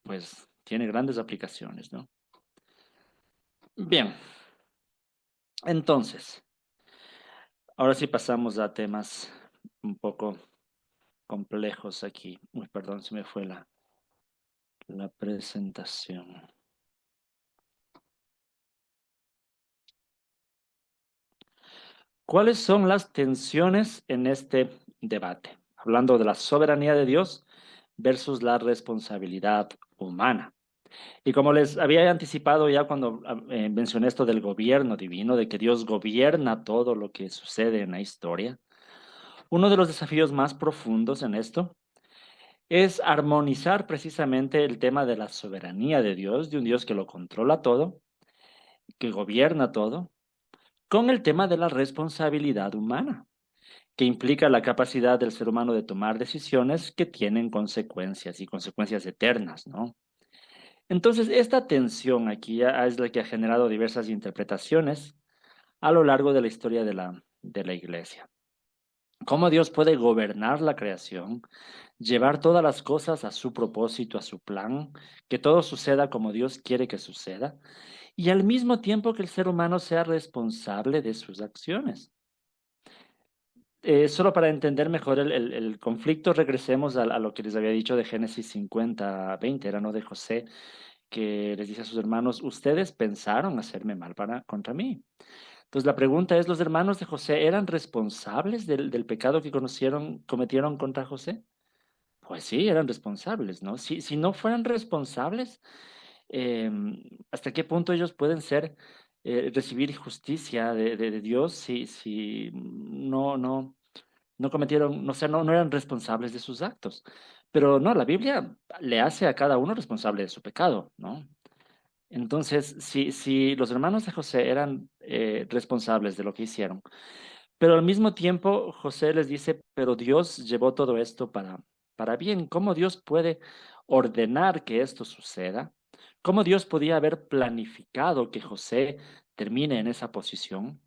pues tiene grandes aplicaciones, ¿no? Bien, entonces, ahora sí pasamos a temas un poco complejos aquí. Uy, perdón, se me fue la presentación. ¿Cuáles son las tensiones en este debate? Hablando de la soberanía de Dios versus la responsabilidad humana. Y como les había anticipado ya cuando mencioné esto del gobierno divino, de que Dios gobierna todo lo que sucede en la historia, uno de los desafíos más profundos en esto es armonizar precisamente el tema de la soberanía de un Dios que lo controla todo, que gobierna todo, con el tema de la responsabilidad humana, que implica la capacidad del ser humano de tomar decisiones que tienen consecuencias y consecuencias eternas, ¿no? Entonces, esta tensión aquí ya es la que ha generado diversas interpretaciones a lo largo de la historia de la iglesia. ¿Cómo Dios puede gobernar la creación, llevar todas las cosas a su propósito, a su plan, que todo suceda como Dios quiere que suceda, y al mismo tiempo que el ser humano sea responsable de sus acciones? Solo para entender mejor el conflicto, regresemos a lo que les había dicho de Génesis 50:20, era no de José, que les dice a sus hermanos: ustedes pensaron hacerme mal contra mí. Entonces la pregunta es, ¿los hermanos de José eran responsables del pecado que cometieron contra José? Pues sí, eran responsables, ¿no? Si no fueran responsables, eh, ¿hasta qué punto ellos pueden recibir justicia de Dios si no cometieron, o sea, no eran responsables de sus actos? Pero no, la Biblia le hace a cada uno responsable de su pecado, ¿no? Entonces, si los hermanos de José eran responsables de lo que hicieron, pero al mismo tiempo José les dice, pero Dios llevó todo esto para bien. ¿Cómo Dios puede ordenar que esto suceda? ¿Cómo Dios podía haber planificado que José termine en esa posición?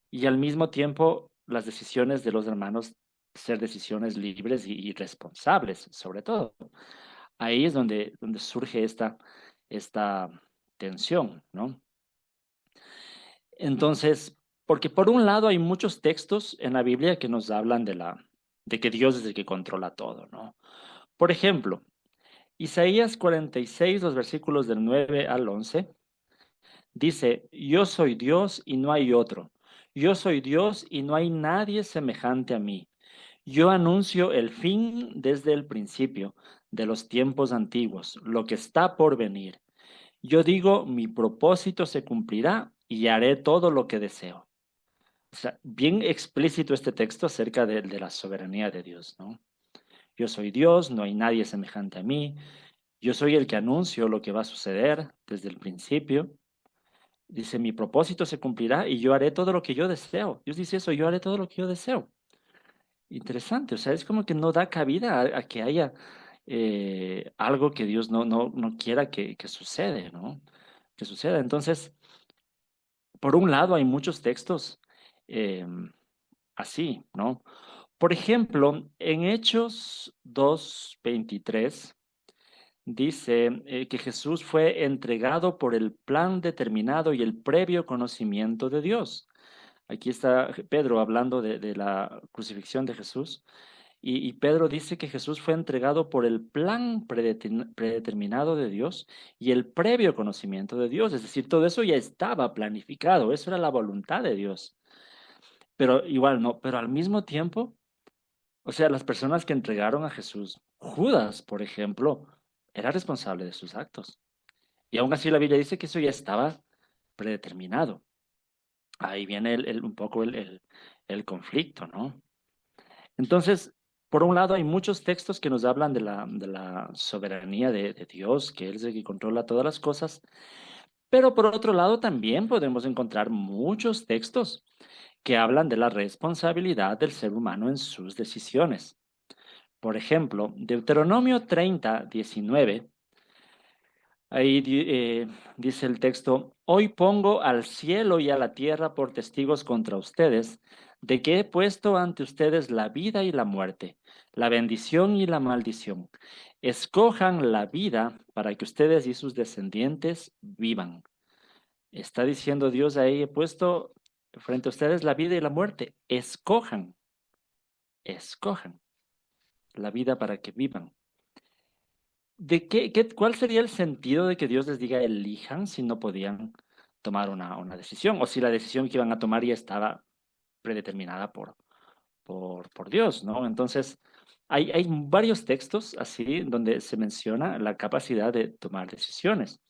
Y al mismo tiempo las decisiones de los hermanos ser decisiones libres y responsables, sobre todo. Ahí es donde surge esta tensión, ¿no? Entonces, porque por un lado hay muchos textos en la Biblia que nos hablan de que Dios es el que controla todo, ¿no? Por ejemplo, Isaías 46, los versículos del 9 al 11, dice: yo soy Dios y no hay otro. Yo soy Dios y no hay nadie semejante a mí. Yo anuncio el fin desde el principio de los tiempos antiguos, lo que está por venir. Yo digo, mi propósito se cumplirá y haré todo lo que deseo. O sea, bien explícito este texto acerca de la soberanía de Dios, ¿no? Yo soy Dios, no hay nadie semejante a mí. Yo soy el que anuncio lo que va a suceder desde el principio. Dice, mi propósito se cumplirá y yo haré todo lo que yo deseo. Dios dice eso, yo haré todo lo que yo deseo. Interesante, o sea, es como que no da cabida a que haya algo que Dios no quiera que sucede, ¿no? Que suceda. Entonces, por un lado, hay muchos textos eh, así, ¿no? Por ejemplo, en Hechos 2:23 dice que Jesús fue entregado por el plan determinado y el previo conocimiento de Dios. Aquí está Pedro hablando de la crucifixión de Jesús. Y Pedro dice que Jesús fue entregado por el plan predeterminado de Dios y el previo conocimiento de Dios. Es decir, todo eso ya estaba planificado, eso era la voluntad de Dios. Pero igual no, pero al mismo tiempo, o sea, las personas que entregaron a Jesús, Judas, por ejemplo, era responsable de sus actos. Y aún así la Biblia dice que eso ya estaba predeterminado. Ahí viene un poco el conflicto, ¿no? Entonces, por un lado, hay muchos textos que nos hablan de la soberanía de Dios, que Él es el que controla todas las cosas, Pero por otro lado también podemos encontrar muchos textos que hablan de la responsabilidad del ser humano en sus decisiones. Por ejemplo, Deuteronomio 30:19, ahí dice el texto: Hoy pongo al cielo y a la tierra por testigos contra ustedes, de que he puesto ante ustedes la vida y la muerte, la bendición y la maldición. Escojan la vida para que ustedes y sus descendientes vivan. Está diciendo Dios ahí: he puesto frente a ustedes la vida y la muerte. Escojan, escojan la vida para que vivan. ¿Cuál sería el sentido de que Dios les diga elijan si no podían tomar una decisión? O si la decisión que iban a tomar ya estaba predeterminada por Dios, ¿no? Entonces, hay varios textos así donde se menciona la capacidad de tomar decisiones.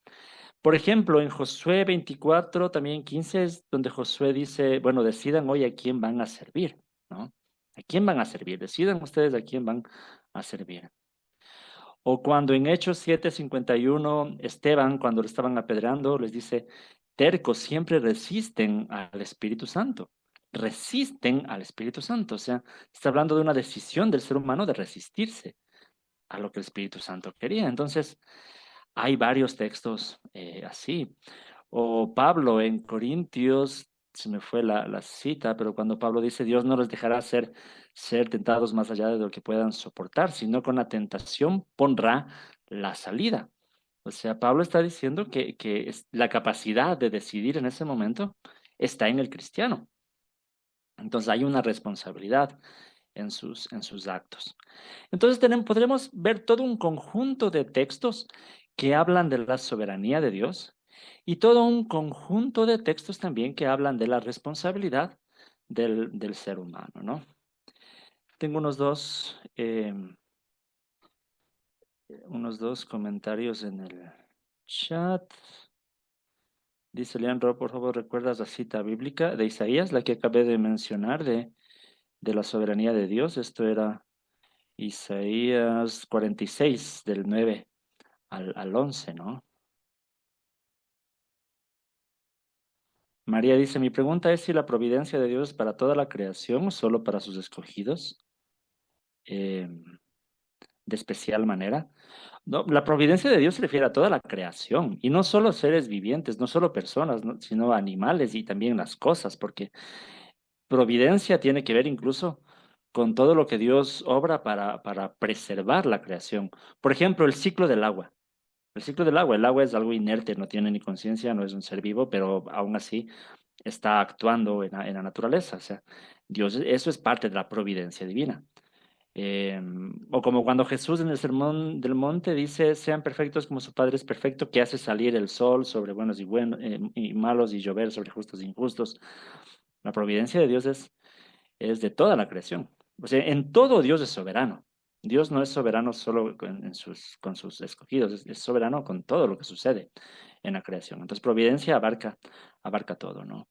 Por ejemplo, en Josué 24, también 15, es donde Josué dice, bueno, decidan hoy a quién van a servir, ¿no? ¿A quién van a servir? Decidan ustedes a quién van a servir. O cuando en Hechos 7:51, Esteban, cuando lo estaban apedreando, les dice: tercos, siempre resisten al Espíritu Santo. Resisten al Espíritu Santo. O sea, está hablando de una decisión del ser humano de resistirse a lo que el Espíritu Santo quería. Entonces, hay varios textos así. O Pablo en Corintios, se me fue la cita, pero cuando Pablo dice: Dios no les dejará ser tentados más allá de lo que puedan soportar, sino con la tentación pondrá la salida. O sea, Pablo está diciendo que la capacidad de decidir en ese momento está en el cristiano. Entonces hay una responsabilidad en sus actos. Entonces podremos ver todo un conjunto de textos que hablan de la soberanía de Dios y todo un conjunto de textos también que hablan de la responsabilidad del ser humano, ¿no? Tengo unos dos comentarios en el chat. Dice Leandro, por favor, ¿recuerdas la cita bíblica de Isaías, la que acabé de mencionar de la soberanía de Dios? Esto era Isaías 46, del 9 al 11, ¿no? María dice: mi pregunta es si la providencia de Dios es para toda la creación o solo para sus escogidos, eh, de especial manera. No, la providencia de Dios se refiere a toda la creación y no solo seres vivientes, no solo personas, ¿no?, sino animales y también las cosas, porque providencia tiene que ver incluso con todo lo que Dios obra para preservar la creación. Por ejemplo, el ciclo del agua. El agua es algo inerte, no tiene ni conciencia, no es un ser vivo, pero aún así está actuando en la naturaleza. O sea, Dios, eso es parte de la providencia divina. O como cuando Jesús en el Sermón del Monte dice: sean perfectos como su Padre es perfecto, que hace salir el sol sobre buenos y malos, y llover sobre justos e injustos. La providencia de Dios es de toda la creación. O sea, en todo Dios es soberano. Dios no es soberano solo con sus escogidos, es soberano con todo lo que sucede en la creación. Entonces, providencia abarca todo, ¿no?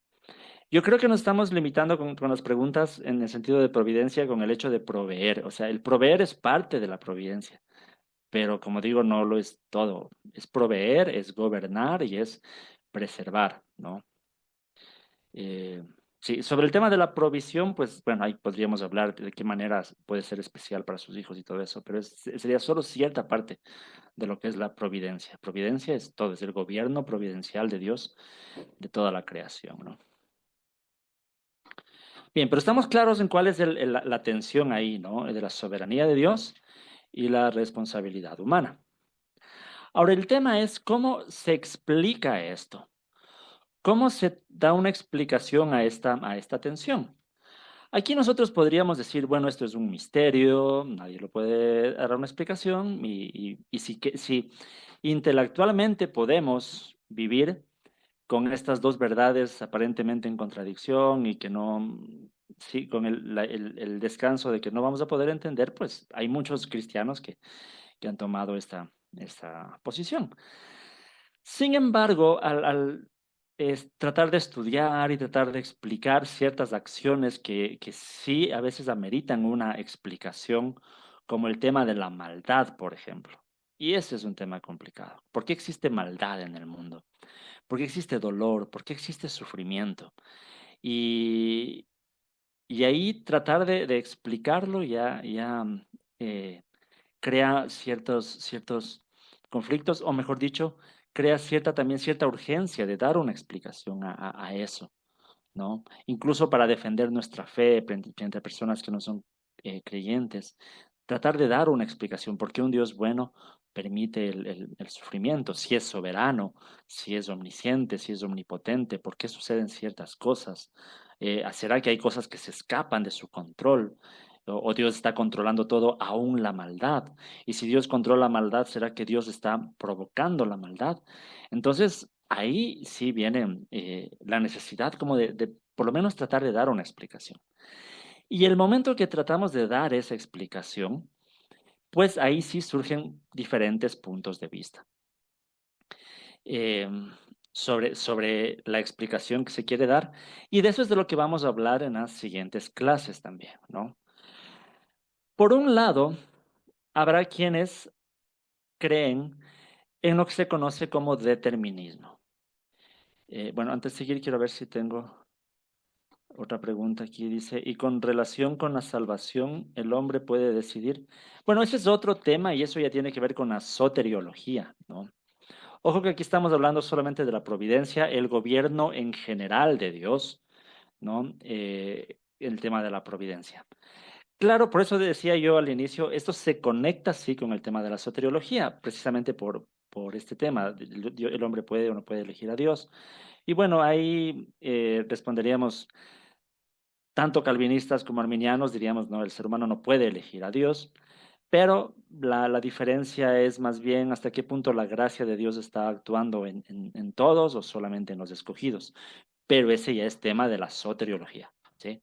Yo creo que nos estamos limitando con las preguntas en el sentido de providencia con el hecho de proveer. O sea, el proveer es parte de la providencia, pero como digo, no lo es todo. Es proveer, es gobernar y es preservar, ¿no? Eh, sí, sobre el tema de la provisión, pues bueno, ahí podríamos hablar de qué manera puede ser especial para sus hijos y todo eso, pero sería solo cierta parte de lo que es la providencia. Providencia es todo, es el gobierno providencial de Dios de toda la creación, ¿no? Bien, pero estamos claros en cuál es la tensión ahí, ¿no? De la soberanía de Dios y la responsabilidad humana. Ahora, el tema es cómo se explica esto. ¿Cómo se da una explicación a esta tensión? Aquí nosotros podríamos decir: bueno, esto es un misterio, nadie lo puede dar una explicación, y si intelectualmente podemos vivir con estas dos verdades aparentemente en contradicción y que no, sí, con el descanso de que no vamos a poder entender, pues hay muchos cristianos que han tomado esta posición. Sin embargo, al tratar de estudiar y tratar de explicar ciertas acciones que sí a veces ameritan una explicación, como el tema de la maldad, por ejemplo, Y ese es un tema complicado. ¿Por qué existe maldad en el mundo? ¿Por qué existe dolor? ¿Por qué existe sufrimiento? Y, y ahí tratar de explicarlo eh, crea ciertos conflictos, o mejor dicho, crea también cierta urgencia de dar una explicación a eso, ¿no? Incluso para defender nuestra fe frente a personas que no son creyentes, tratar de dar una explicación por qué un Dios bueno permite el sufrimiento, si es soberano, si es omnisciente, si es omnipotente, por qué suceden ciertas cosas. ¿Será que hay cosas que se escapan de su control? ¿O Dios está controlando todo, aún la maldad? Y si Dios controla la maldad, ¿será que Dios está provocando la maldad? Entonces, ahí sí viene la necesidad como de por lo menos tratar de dar una explicación. Y el momento que tratamos de dar esa explicación, pues ahí sí surgen diferentes puntos de vista eh, sobre la explicación que se quiere dar. Y de eso es de lo que vamos a hablar en las siguientes clases también, ¿no? Por un lado, habrá quienes creen en lo que se conoce como determinismo. Bueno, antes de seguir, quiero ver si tengo otra pregunta aquí. Dice, ¿y con relación con la salvación, el hombre puede decidir? Bueno, ese es otro tema y eso ya tiene que ver con la soteriología, ¿no? Ojo que aquí estamos hablando solamente de la providencia, el gobierno en general de Dios, ¿no? El tema de la providencia. Claro, por eso decía yo al inicio, esto se conecta sí con el tema de la soteriología, precisamente por este tema. El hombre puede o no puede elegir a Dios. Y bueno, ahí responderíamos, tanto calvinistas como arminianos diríamos, no, el ser humano no puede elegir a Dios, pero la diferencia es más bien hasta qué punto la gracia de Dios está actuando en todos o solamente en los escogidos. Pero ese ya es tema de la soteriología, ¿sí?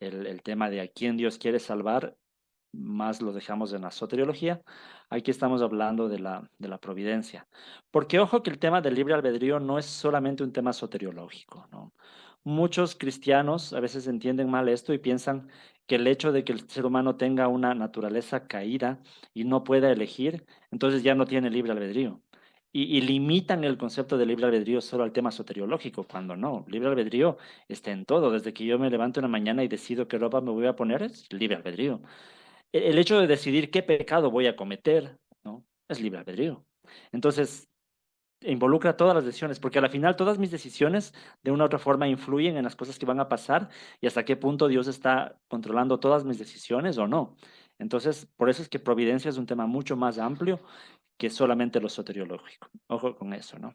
El tema de a quién Dios quiere salvar, más lo dejamos en la soteriología. Aquí estamos hablando de la providencia. Porque ojo que el tema del libre albedrío no es solamente un tema soteriológico, ¿no? Muchos cristianos a veces entienden mal esto y piensan que el hecho de que el ser humano tenga una naturaleza caída y no pueda elegir, entonces ya no tiene libre albedrío. Y limitan el concepto de libre albedrío solo al tema soteriológico, cuando no. Libre albedrío está en todo. Desde que yo me levanto en la mañana y decido qué ropa me voy a poner, es libre albedrío. El hecho de decidir qué pecado voy a cometer, ¿no? Es libre albedrío. Entonces, involucra todas las decisiones, porque al final todas mis decisiones de una u otra forma influyen en las cosas que van a pasar y hasta qué punto Dios está controlando todas mis decisiones o no. Entonces, por eso es que providencia es un tema mucho más amplio que solamente lo soteriológico. Ojo con eso, ¿no?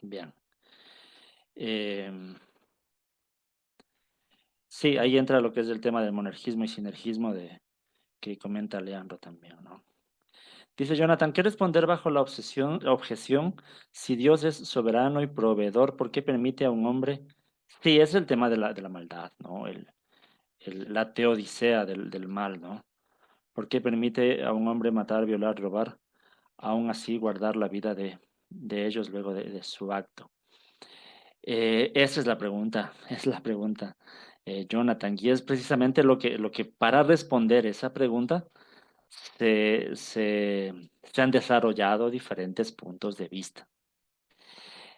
Bien. Sí, ahí entra lo que es el tema del monergismo y sinergismo que comenta Leandro también, ¿no? Dice Jonathan, ¿qué responder bajo objeción si Dios es soberano y proveedor? ¿Por qué permite a un hombre? Sí, es el tema de la maldad, ¿no? La teodicea del mal, ¿no? ¿Por qué permite a un hombre matar, violar, robar, aún así guardar la vida de ellos luego de su acto? Esa es la pregunta, es la pregunta, Jonathan. Y es precisamente lo que para responder esa pregunta se han desarrollado diferentes puntos de vista.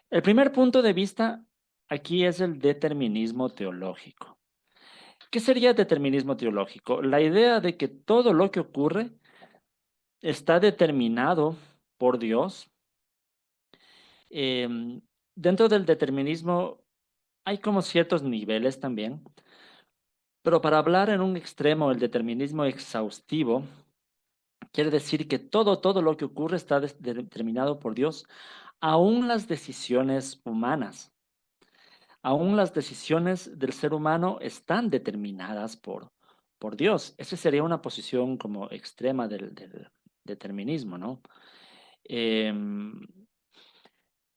El primer punto de vista aquí es el determinismo teológico. ¿Qué sería determinismo teológico? La idea de que todo lo que ocurre está determinado por Dios. Dentro del determinismo hay como ciertos niveles también, pero para hablar en un extremo, el determinismo exhaustivo quiere decir que todo lo que ocurre está determinado por Dios, aún las decisiones humanas, aún las decisiones del ser humano están determinadas por Dios. Esa sería una posición como extrema del determinismo, ¿no? Em,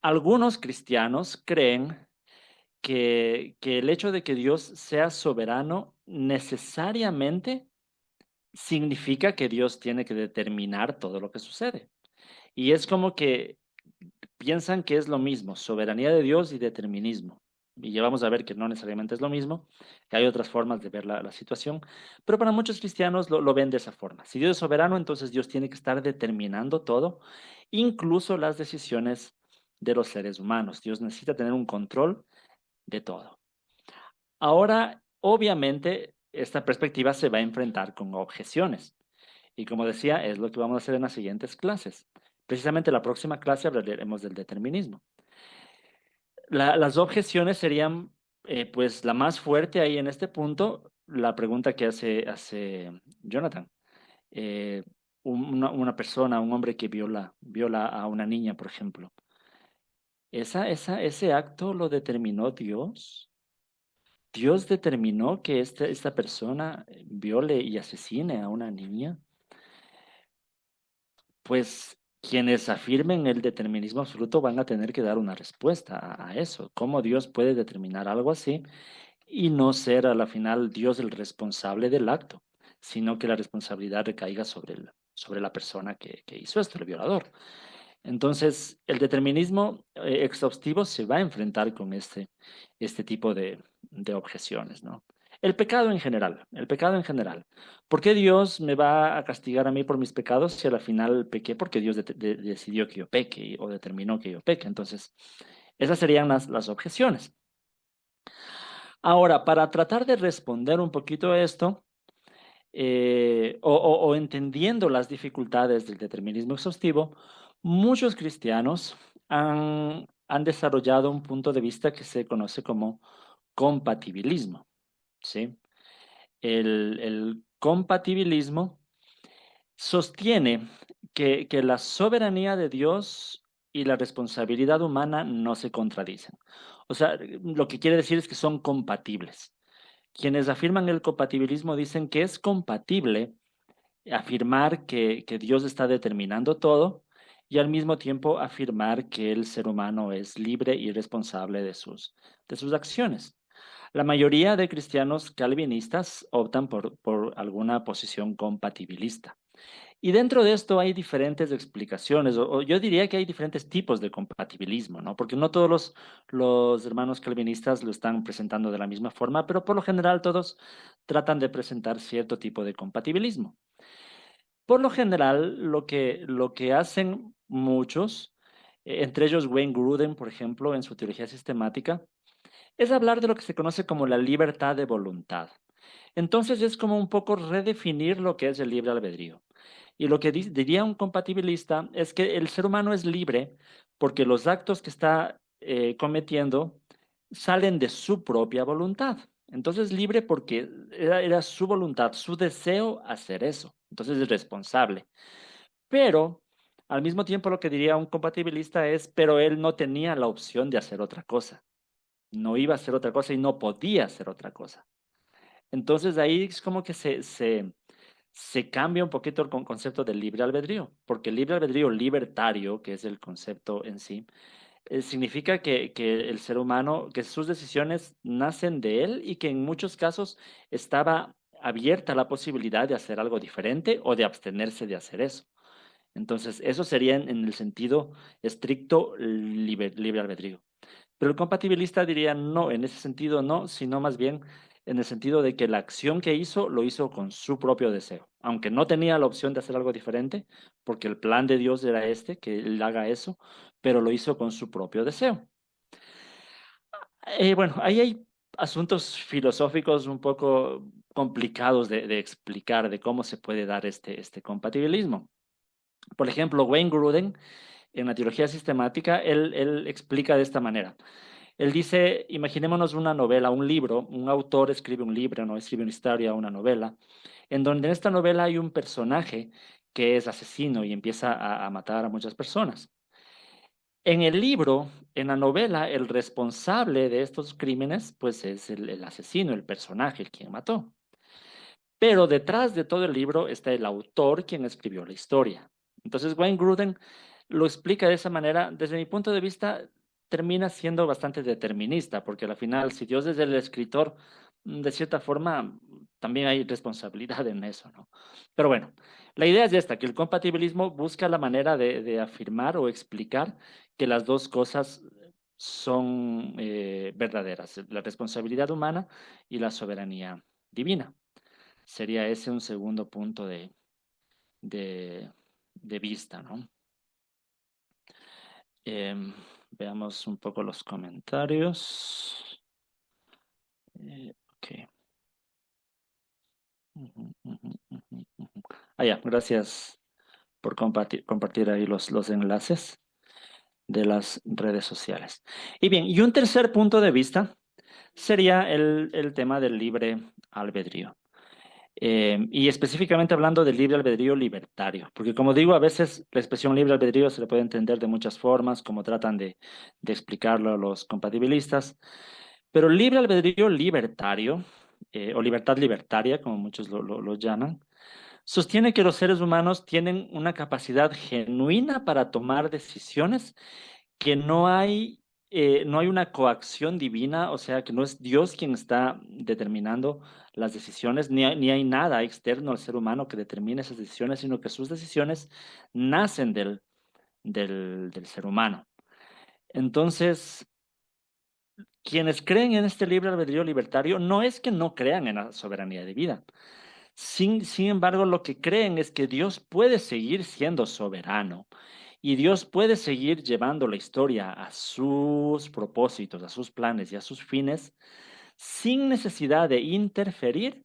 Algunos cristianos creen que el hecho de que Dios sea soberano necesariamente significa que Dios tiene que determinar todo lo que sucede. Y es como que piensan que es lo mismo, soberanía de Dios y determinismo. y ya vamos a ver que no necesariamente es lo mismo, que hay otras formas de ver la situación, pero para muchos cristianos lo ven de esa forma. Si Dios es soberano, entonces Dios tiene que estar determinando todo, incluso las decisiones de los seres humanos. Dios necesita tener un control de todo. Ahora, obviamente, esta perspectiva se va a enfrentar con objeciones. Y como decía, es lo que vamos a hacer en las siguientes clases. Precisamente la próxima clase hablaremos del determinismo. Las objeciones serían, pues, la más fuerte ahí en este punto, la pregunta que hace Jonathan. Eh, una persona, un hombre que viola a una niña, por ejemplo. Ese acto lo determinó Dios. Dios determinó que esta persona viole y asesine a una niña. Pues quienes afirmen el determinismo absoluto van a tener que dar una respuesta a eso. ¿Cómo Dios puede determinar algo así y no ser a la final Dios el responsable del acto, sino que la responsabilidad recaiga sobre la persona que hizo esto, el violador? Entonces, el determinismo exhaustivo se va a enfrentar con este tipo de objeciones, ¿no? El pecado en general. ¿Por qué Dios me va a castigar a mí por mis pecados si al final pequé porque Dios decidió que yo peque o determinó que yo peque? Entonces, esas serían las objeciones. Ahora, para tratar de responder un poquito a esto, o entendiendo las dificultades del determinismo exhaustivo, muchos cristianos han desarrollado un punto de vista que se conoce como compatibilismo, ¿sí? El compatibilismo sostiene que la soberanía de Dios y la responsabilidad humana no se contradicen. O sea, lo que quiere decir es que son compatibles. Quienes afirman el compatibilismo dicen que es compatible afirmar que Dios está determinando todo y al mismo tiempo afirmar que el ser humano es libre y responsable de sus acciones. La mayoría de cristianos calvinistas optan por alguna posición compatibilista. Y dentro de esto hay diferentes explicaciones, o yo diría que hay diferentes tipos de compatibilismo, ¿no? Porque no todos los hermanos calvinistas lo están presentando de la misma forma, pero por lo general todos tratan de presentar cierto tipo de compatibilismo. Por lo general, lo que hacen muchos, entre ellos Wayne Grudem, por ejemplo, en su teología sistemática, es hablar de lo que se conoce como la libertad de voluntad. Entonces es como un poco redefinir lo que es el libre albedrío. Y lo que diría un compatibilista es que el ser humano es libre porque los actos que está cometiendo salen de su propia voluntad. Entonces libre porque era su voluntad, su deseo hacer eso. Entonces es responsable. Pero al mismo tiempo lo que diría un compatibilista es, pero él no tenía la opción de hacer otra cosa. No iba a hacer otra cosa y no podía hacer otra cosa. Entonces ahí es como que se cambia un poquito el concepto del libre albedrío, porque el libre albedrío libertario, que es el concepto en sí, significa que el ser humano, que sus decisiones nacen de él y que en muchos casos estaba abierta la posibilidad de hacer algo diferente o de abstenerse de hacer eso. Entonces, eso sería en el sentido estricto libre albedrío. Pero el compatibilista diría no, en ese sentido no, sino más bien en el sentido de que la acción que hizo lo hizo con su propio deseo, aunque no tenía la opción de hacer algo diferente, porque el plan de Dios era que él haga eso, pero lo hizo con su propio deseo. Bueno, ahí hay asuntos filosóficos un poco complicados de explicar de cómo se puede dar este compatibilismo. Por ejemplo, Wayne Grudem, en la teología sistemática, él explica de esta manera. Él dice, imaginémonos una novela, un libro, un autor escribe un libro, no escribe una historia, una novela, en donde en esta novela hay un personaje que es asesino y empieza a matar a muchas personas. En el libro, en la novela, el responsable de estos crímenes, pues es el asesino, el personaje, el quien mató. Pero detrás de todo el libro está el autor quien escribió la historia. Entonces, Wayne Grudem lo explica de esa manera. Desde mi punto de vista, termina siendo bastante determinista, porque al final, si Dios es el escritor, de cierta forma, también hay responsabilidad en eso, ¿no? Pero bueno, la idea es esta, que el compatibilismo busca la manera de afirmar o explicar que las dos cosas son verdaderas, la responsabilidad humana y la soberanía divina. Sería ese un segundo punto de, de vista, ¿no? Veamos un poco los comentarios. Ok. Ujú, ujú, ujú, ujú. Ah, ya, gracias por compartir ahí los enlaces de las redes sociales. Y bien, y un tercer punto de vista sería el tema del libre albedrío. Y específicamente hablando del libre albedrío libertario, porque como digo, a veces la expresión libre albedrío se le puede entender de muchas formas, como tratan de explicarlo los compatibilistas, pero libre albedrío libertario, o libertad libertaria, como muchos lo llaman, sostiene que los seres humanos tienen una capacidad genuina para tomar decisiones, que no hay una coacción divina, o sea, que no es Dios quien está determinando las decisiones, ni hay nada externo al ser humano que determine esas decisiones, sino que sus decisiones nacen del ser humano. Entonces, quienes creen en este libre albedrío libertario no es que no crean en la soberanía divina. Sin embargo, lo que creen es que Dios puede seguir siendo soberano y Dios puede seguir llevando la historia a sus propósitos, a sus planes y a sus fines sin necesidad de interferir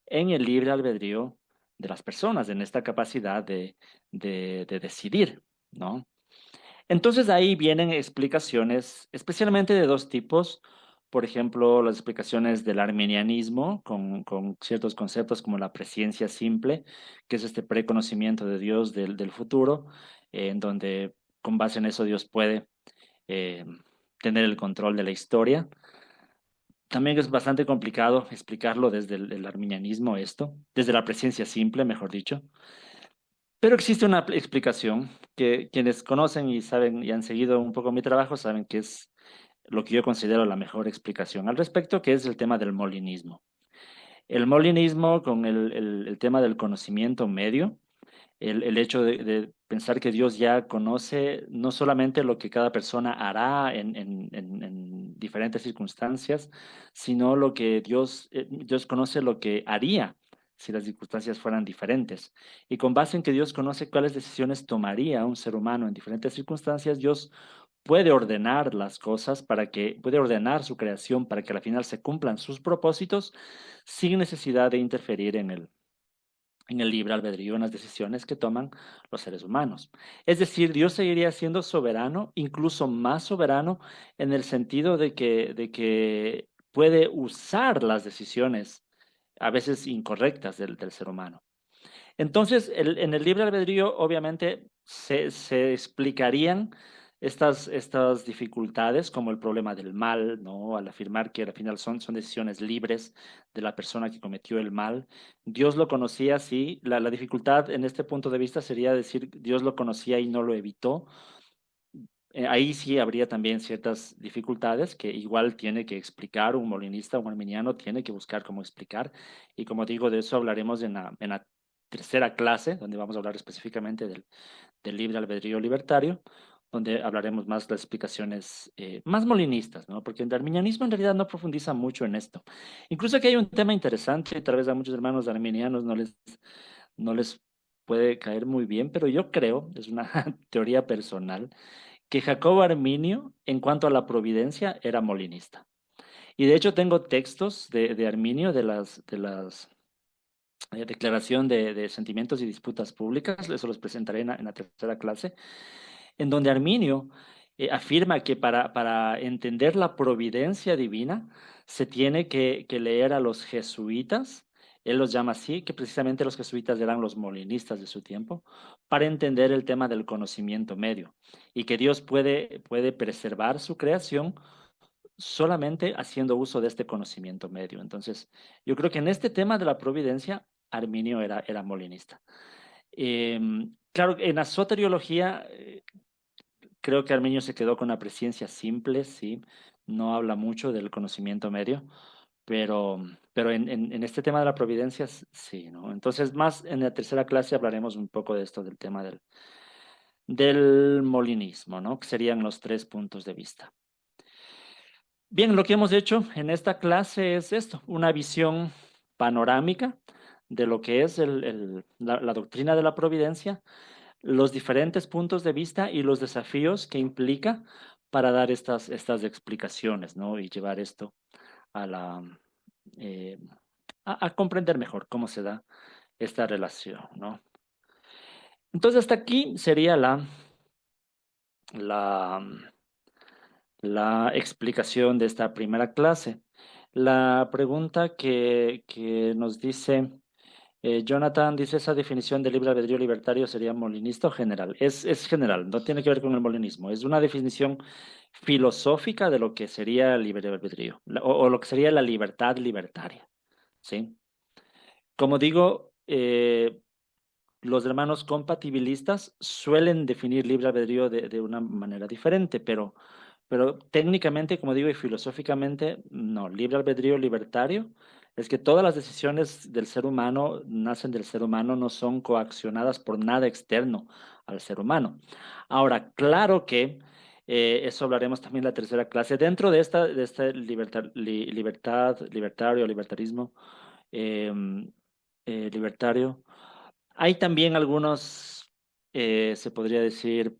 en el libre albedrío de las personas, en esta capacidad de decidir, ¿no? Entonces ahí vienen explicaciones, especialmente de dos tipos. Por ejemplo, las explicaciones del arminianismo con ciertos conceptos como la presciencia simple, que es este preconocimiento de Dios del futuro, en donde con base en eso Dios puede eh, tener el control de la historia. También es bastante complicado explicarlo desde el arminianismo esto, desde la presciencia simple, mejor dicho. Pero existe una explicación que quienes conocen y saben y han seguido un poco mi trabajo saben que es lo que yo considero la mejor explicación al respecto, que es el tema del molinismo. El molinismo con el tema del conocimiento medio, el hecho de pensar que Dios ya conoce no solamente lo que cada persona hará en diferentes circunstancias, sino lo que Dios conoce lo que haría si las circunstancias fueran diferentes. Y con base en que Dios conoce cuáles decisiones tomaría un ser humano en diferentes circunstancias, Dios puede ordenar las cosas puede ordenar su creación para que al final se cumplan sus propósitos sin necesidad de interferir en el libre albedrío, en las decisiones que toman los seres humanos. Es decir, Dios seguiría siendo soberano, incluso más soberano, en el sentido de que puede usar las decisiones, a veces incorrectas, del ser humano. Entonces, en el libre albedrío, obviamente, se explicarían estas dificultades, como el problema del mal, ¿no? Al afirmar que al final son decisiones libres de la persona que cometió el mal. Dios lo conocía, sí. La dificultad en este punto de vista sería decir, Dios lo conocía y no lo evitó. Ahí sí habría también ciertas dificultades que igual tiene que explicar un molinista, un arminiano, tiene que buscar cómo explicar. Y como digo, de eso hablaremos en la tercera clase, donde vamos a hablar específicamente del libre albedrío libertario, donde hablaremos más de las explicaciones más molinistas, ¿no? Porque el arminianismo en realidad no profundiza mucho en esto. Incluso aquí hay un tema interesante, tal vez a muchos hermanos arminianos no les puede caer muy bien, pero yo creo, es una teoría personal, que Jacobo Arminio, en cuanto a la providencia, era molinista. Y de hecho tengo textos de Arminio de la Declaración de Sentimientos y Disputas Públicas, eso los presentaré en la tercera clase, en donde Arminio afirma que para entender la providencia divina se tiene que leer a los jesuitas, él los llama así, que precisamente los jesuitas eran los molinistas de su tiempo, para entender el tema del conocimiento medio y que Dios puede preservar su creación solamente haciendo uso de este conocimiento medio. Entonces, yo creo que en este tema de la providencia, Arminio era molinista. Claro, en la soteriología, creo que Arminio se quedó con la presciencia simple, sí, no habla mucho del conocimiento medio, pero en este tema de la providencia, sí, ¿no? Entonces, más en la tercera clase hablaremos un poco de esto, del tema del molinismo, ¿no? Que serían los tres puntos de vista. Bien, lo que hemos hecho en esta clase es esto, una visión panorámica de lo que es la doctrina de la providencia, los diferentes puntos de vista y los desafíos que implica para dar estas explicaciones, ¿no? Y llevar esto a eh, a comprender mejor cómo se da esta relación, ¿no? Entonces, hasta aquí sería la, la explicación de esta primera clase. La pregunta que nos dice Jonathan dice, ¿esa definición de libre albedrío libertario sería molinista o general? Es general, no tiene que ver con el molinismo. Es una definición filosófica de lo que sería el libre albedrío o lo que sería la libertad libertaria, ¿sí? Como digo, los hermanos compatibilistas suelen definir libre albedrío de una manera diferente, pero técnicamente, como digo, y filosóficamente, no, libre albedrío libertario es que todas las decisiones del ser humano nacen del ser humano, no son coaccionadas por nada externo al ser humano. Ahora, claro que eso hablaremos también en la tercera clase. Dentro de esta libertario, libertarismo eh, libertario, hay también algunos, se podría decir,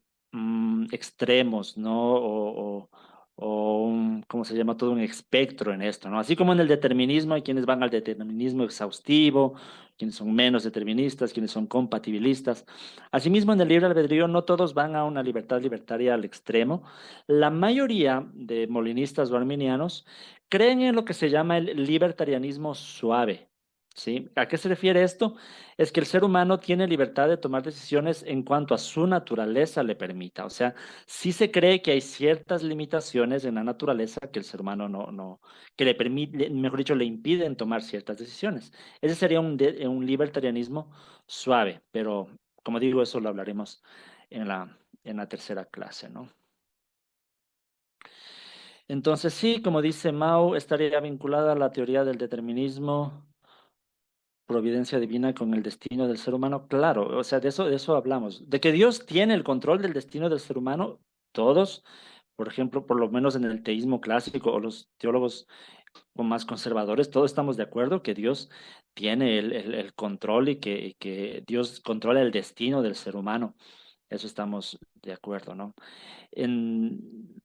extremos, ¿no? ¿Cómo se llama? Todo un espectro en esto, ¿no? Así como en el determinismo hay quienes van al determinismo exhaustivo, quienes son menos deterministas, quienes son compatibilistas. Asimismo, en el libre albedrío no todos van a una libertad libertaria al extremo. La mayoría de molinistas o arminianos creen en lo que se llama el libertarianismo suave. ¿Sí? ¿A qué se refiere esto? Es que el ser humano tiene libertad de tomar decisiones en cuanto a su naturaleza le permita. O sea, sí se cree que hay ciertas limitaciones en la naturaleza que el ser humano que le permite, mejor dicho, le impiden tomar ciertas decisiones. Ese sería un libertarianismo suave, pero como digo, eso lo hablaremos en la tercera clase, ¿no? Entonces, sí, como dice Mao, estaría vinculada a la teoría del determinismo providencia divina con el destino del ser humano, claro, o sea, de eso hablamos, de que Dios tiene el control del destino del ser humano, todos, por ejemplo, por lo menos en el teísmo clásico o los teólogos o más conservadores, todos estamos de acuerdo que Dios tiene el control y que Dios controla el destino del ser humano. Eso estamos de acuerdo, ¿no?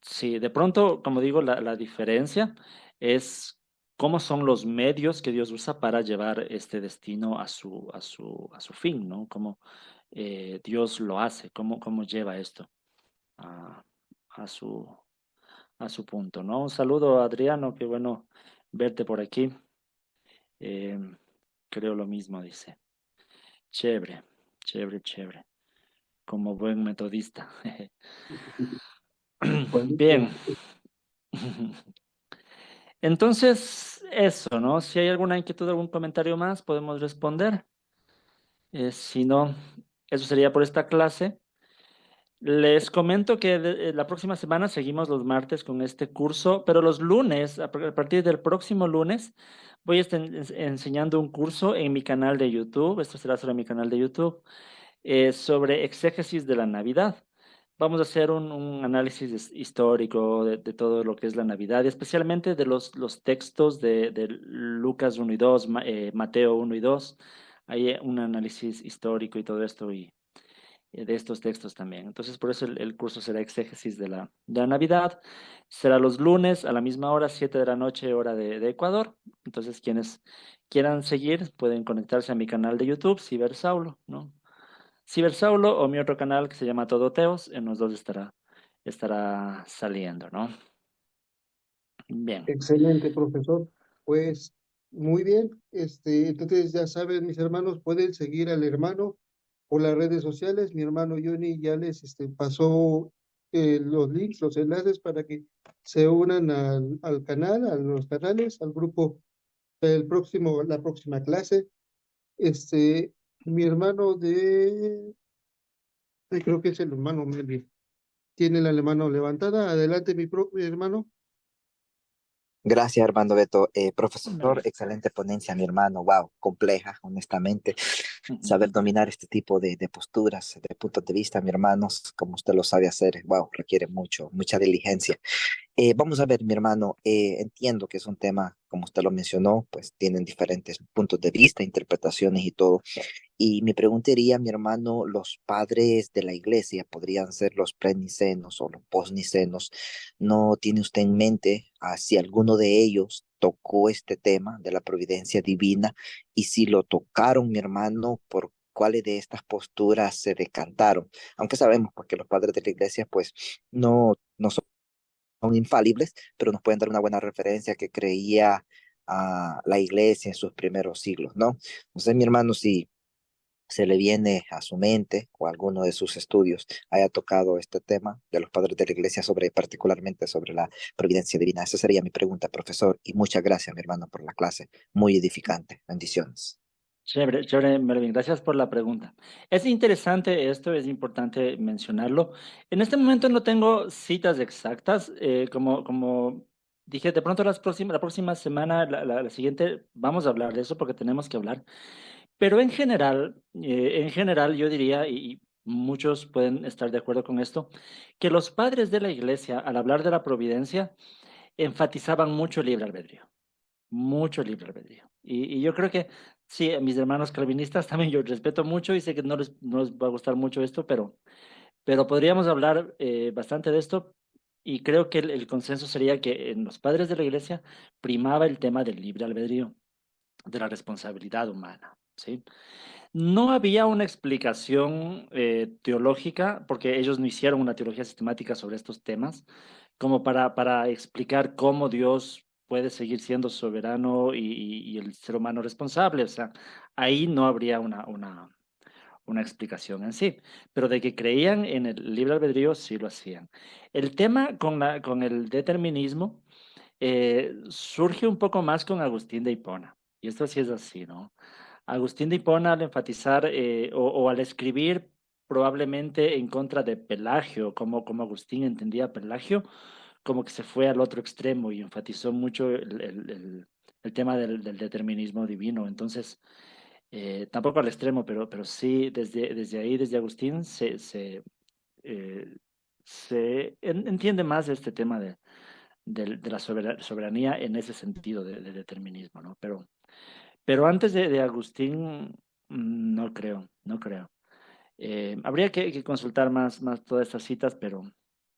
Sí, de pronto, como digo, la diferencia es cómo son los medios que Dios usa para llevar este destino a su fin, ¿no? Cómo Dios lo hace, cómo lleva esto a, a su, a su punto, ¿no? Un saludo, Adriano, qué bueno verte por aquí. Eh, creo lo mismo, dice. Chévere, chévere, chévere. Como buen metodista. Bien. Igualito. Entonces, eso, ¿no? Si hay alguna inquietud, algún comentario más, podemos responder. Si no, eso sería por esta clase. Les comento que la próxima semana seguimos los martes con este curso, pero los lunes, a partir del próximo lunes, voy a estar enseñando un curso en mi canal de YouTube. Esto será sobre mi canal de YouTube, sobre exégesis de la Navidad. Vamos a hacer un análisis histórico de todo lo que es la Navidad, y especialmente de los textos de Lucas 1 y 2, Mateo 1 y 2. Hay un análisis histórico y todo esto, y de estos textos también. Entonces, por eso el curso será exégesis de la Navidad. Será los lunes a la misma hora, 7 de la noche, hora de Ecuador. Entonces, quienes quieran seguir pueden conectarse a mi canal de YouTube, Cibersaulo, ¿no? Cibersaulo o mi otro canal que se llama Todoteos, en los dos estará saliendo, ¿no? Bien. Excelente, profesor. Pues muy bien. Entonces ya saben, mis hermanos, pueden seguir al hermano por las redes sociales. Mi hermano Johnny ya les pasó los links, los enlaces para que se unan al canal, a los canales, al grupo la próxima clase. Este, mi hermano creo que es el hermano Melvin, tiene la mano levantada. Adelante, mi hermano. Gracias, hermano Beto. Profesor, Melvin. excelente ponencia, mi hermano. Wow, compleja, honestamente. Saber dominar este tipo de posturas, de puntos de vista, mi hermanos, como usted lo sabe hacer, wow, requiere mucha diligencia. Vamos a ver, mi hermano, entiendo que es un tema, como usted lo mencionó, pues tienen diferentes puntos de vista, interpretaciones y todo. Y mi pregunta iría, mi hermano, los padres de la iglesia podrían ser los prenicenos o los posnicenos. ¿No tiene usted en mente si alguno de ellos tocó este tema de la providencia divina? Y si lo tocaron, mi hermano, ¿por cuáles de estas posturas se decantaron? Aunque sabemos pues, que los padres de la iglesia pues no son infalibles, pero nos pueden dar una buena referencia que creía la iglesia en sus primeros siglos, ¿no? No sé, mi hermano, si se le viene a su mente o alguno de sus estudios haya tocado este tema de los padres de la iglesia sobre, particularmente sobre la providencia divina. Esa sería mi pregunta, profesor, y muchas gracias, mi hermano, por la clase. Muy edificante. Bendiciones. Chévere, chévere, Melvin, gracias por la pregunta. Es interesante esto, es importante mencionarlo. En este momento no tengo citas exactas, como dije, de pronto la próxima semana, la siguiente, vamos a hablar de eso porque tenemos que hablar. Pero en general yo diría, y muchos pueden estar de acuerdo con esto, que los padres de la iglesia, al hablar de la providencia, enfatizaban mucho libre albedrío. Y yo creo que sí, a mis hermanos calvinistas también yo respeto mucho y sé que no les va a gustar mucho esto, pero podríamos hablar bastante de esto y creo que el consenso sería que en los padres de la iglesia primaba el tema del libre albedrío, de la responsabilidad humana, ¿sí? No había una explicación teológica, porque ellos no hicieron una teología sistemática sobre estos temas, como para explicar cómo Dios puede seguir siendo soberano y el ser humano responsable. O sea, ahí no habría una explicación en sí, pero de que creían en el libre albedrío, sí lo hacían. El tema con el determinismo surge un poco más con Agustín de Hipona, y esto sí es así, ¿no? Agustín de Hipona al enfatizar o al escribir probablemente en contra de Pelagio, como Agustín entendía Pelagio, como que se fue al otro extremo y enfatizó mucho el tema del determinismo divino. Entonces, tampoco al extremo, pero sí desde ahí, desde Agustín, eh, entiende más este tema de la soberanía en ese sentido de determinismo, ¿no? Pero antes de Agustín, no creo, no creo. Habría que consultar más todas estas citas, pero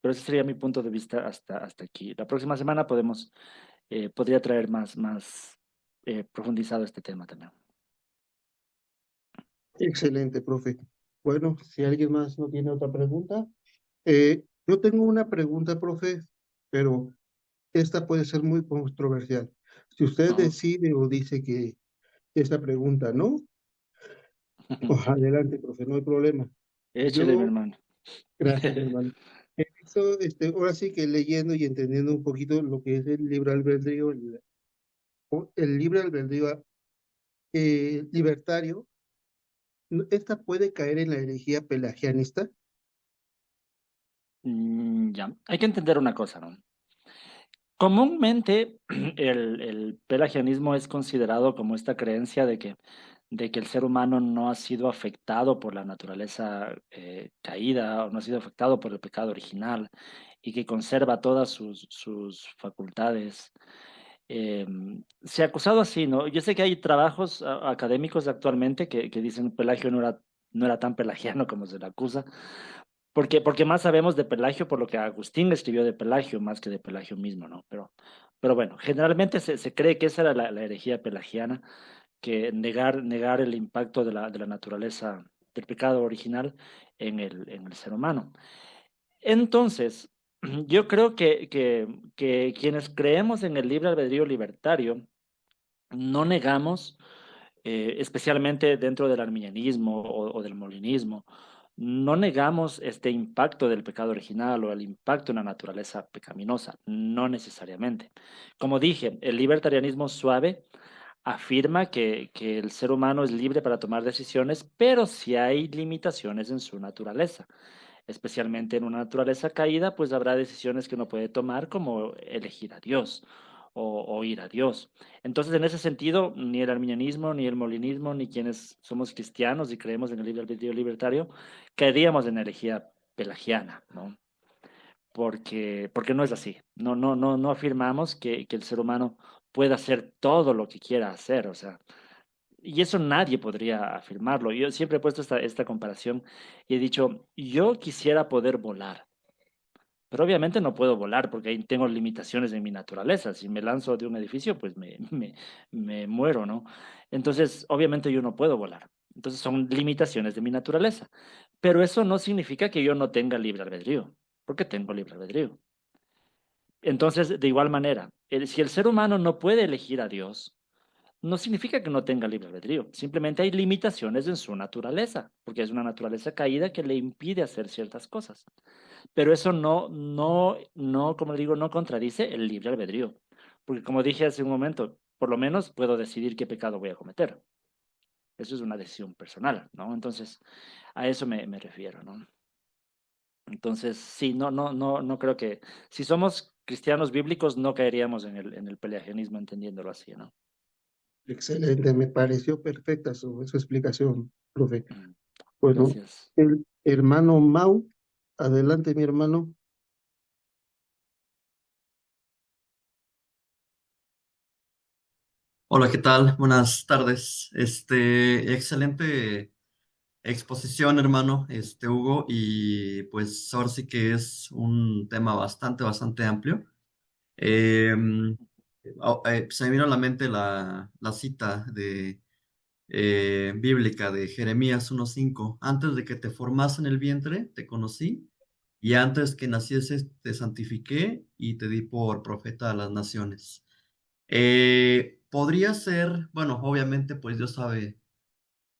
ese sería mi punto de vista hasta aquí. La próxima semana podría traer más profundizado este tema también. Excelente, profe. Bueno, si alguien más no tiene otra pregunta, yo tengo una pregunta, profe, pero esta puede ser muy controversial. Si usted Ajá. decide o dice que esta pregunta no, pues adelante, profe, no hay problema. Échale, mi Yo, hermano. gracias, hermano. Eso, ahora sí que leyendo y entendiendo un poquito lo que es el libre albedrío, el libre albedrío libertario, esta puede caer en la herejía pelagianista. Ya, hay que entender una cosa, ¿no? Comúnmente el pelagianismo es considerado como esta creencia de que el ser humano no ha sido afectado por la naturaleza caída o no ha sido afectado por el pecado original y que conserva todas sus facultades. Eh, Se ha acusado así, ¿no? Yo sé que hay trabajos académicos actualmente que dicen Pelagio no era tan pelagiano como se le acusa, porque más sabemos de Pelagio por lo que Agustín escribió de Pelagio más que de Pelagio mismo, ¿no? Pero bueno, generalmente se cree que esa era la herejía pelagiana, que negar el impacto de la naturaleza del pecado original en el ser humano. Entonces, yo creo que quienes creemos en el libre albedrío libertario, no negamos, especialmente dentro del arminianismo o del molinismo, no negamos este impacto del pecado original o el impacto en la naturaleza pecaminosa, no necesariamente. Como dije, el libertarianismo suave afirma que el ser humano es libre para tomar decisiones, pero si hay limitaciones en su naturaleza, especialmente en una naturaleza caída, pues habrá decisiones que no puede tomar, como elegir a Dios o ir a Dios. Entonces, en ese sentido, ni el arminianismo, ni el molinismo, ni quienes somos cristianos y creemos en el libre albedrío libertario, caeríamos en herejía pelagiana, ¿no? porque no es así. No afirmamos que el ser humano pueda hacer todo lo que quiera hacer, o sea, y eso nadie podría afirmarlo. Yo siempre he puesto esta comparación y he dicho, yo quisiera poder volar, pero obviamente no puedo volar porque ahí tengo limitaciones en mi naturaleza. Si me lanzo de un edificio, pues me muero, ¿no? Entonces, obviamente yo no puedo volar. Entonces son limitaciones de mi naturaleza. Pero eso no significa que yo no tenga libre albedrío, porque tengo libre albedrío. Entonces, de igual manera, si el ser humano no puede elegir a Dios, no significa que no tenga libre albedrío. Simplemente hay limitaciones en su naturaleza, porque es una naturaleza caída que le impide hacer ciertas cosas. Pero eso como digo, no contradice el libre albedrío. Porque como dije hace un momento, por lo menos puedo decidir qué pecado voy a cometer. Eso es una decisión personal, ¿no? Entonces, a eso me refiero, ¿no? Entonces, sí, no creo que, si somos cristianos bíblicos, no caeríamos en el pelagianismo entendiéndolo así, ¿no? Excelente, me pareció perfecta su explicación, profe. Mm, Bueno, Gracias. el hermano Mau, adelante, mi hermano. Hola, ¿qué tal? Buenas tardes. Excelente exposición, hermano, Hugo, y pues ahora sí que es un tema bastante amplio. Eh, Se me vino a la mente la cita bíblica de Jeremías 1:5. Antes de que te formas en el vientre, te conocí, y antes que nacieses, te santifiqué y te di por profeta a las naciones. Podría ser, bueno, obviamente, pues Dios sabe,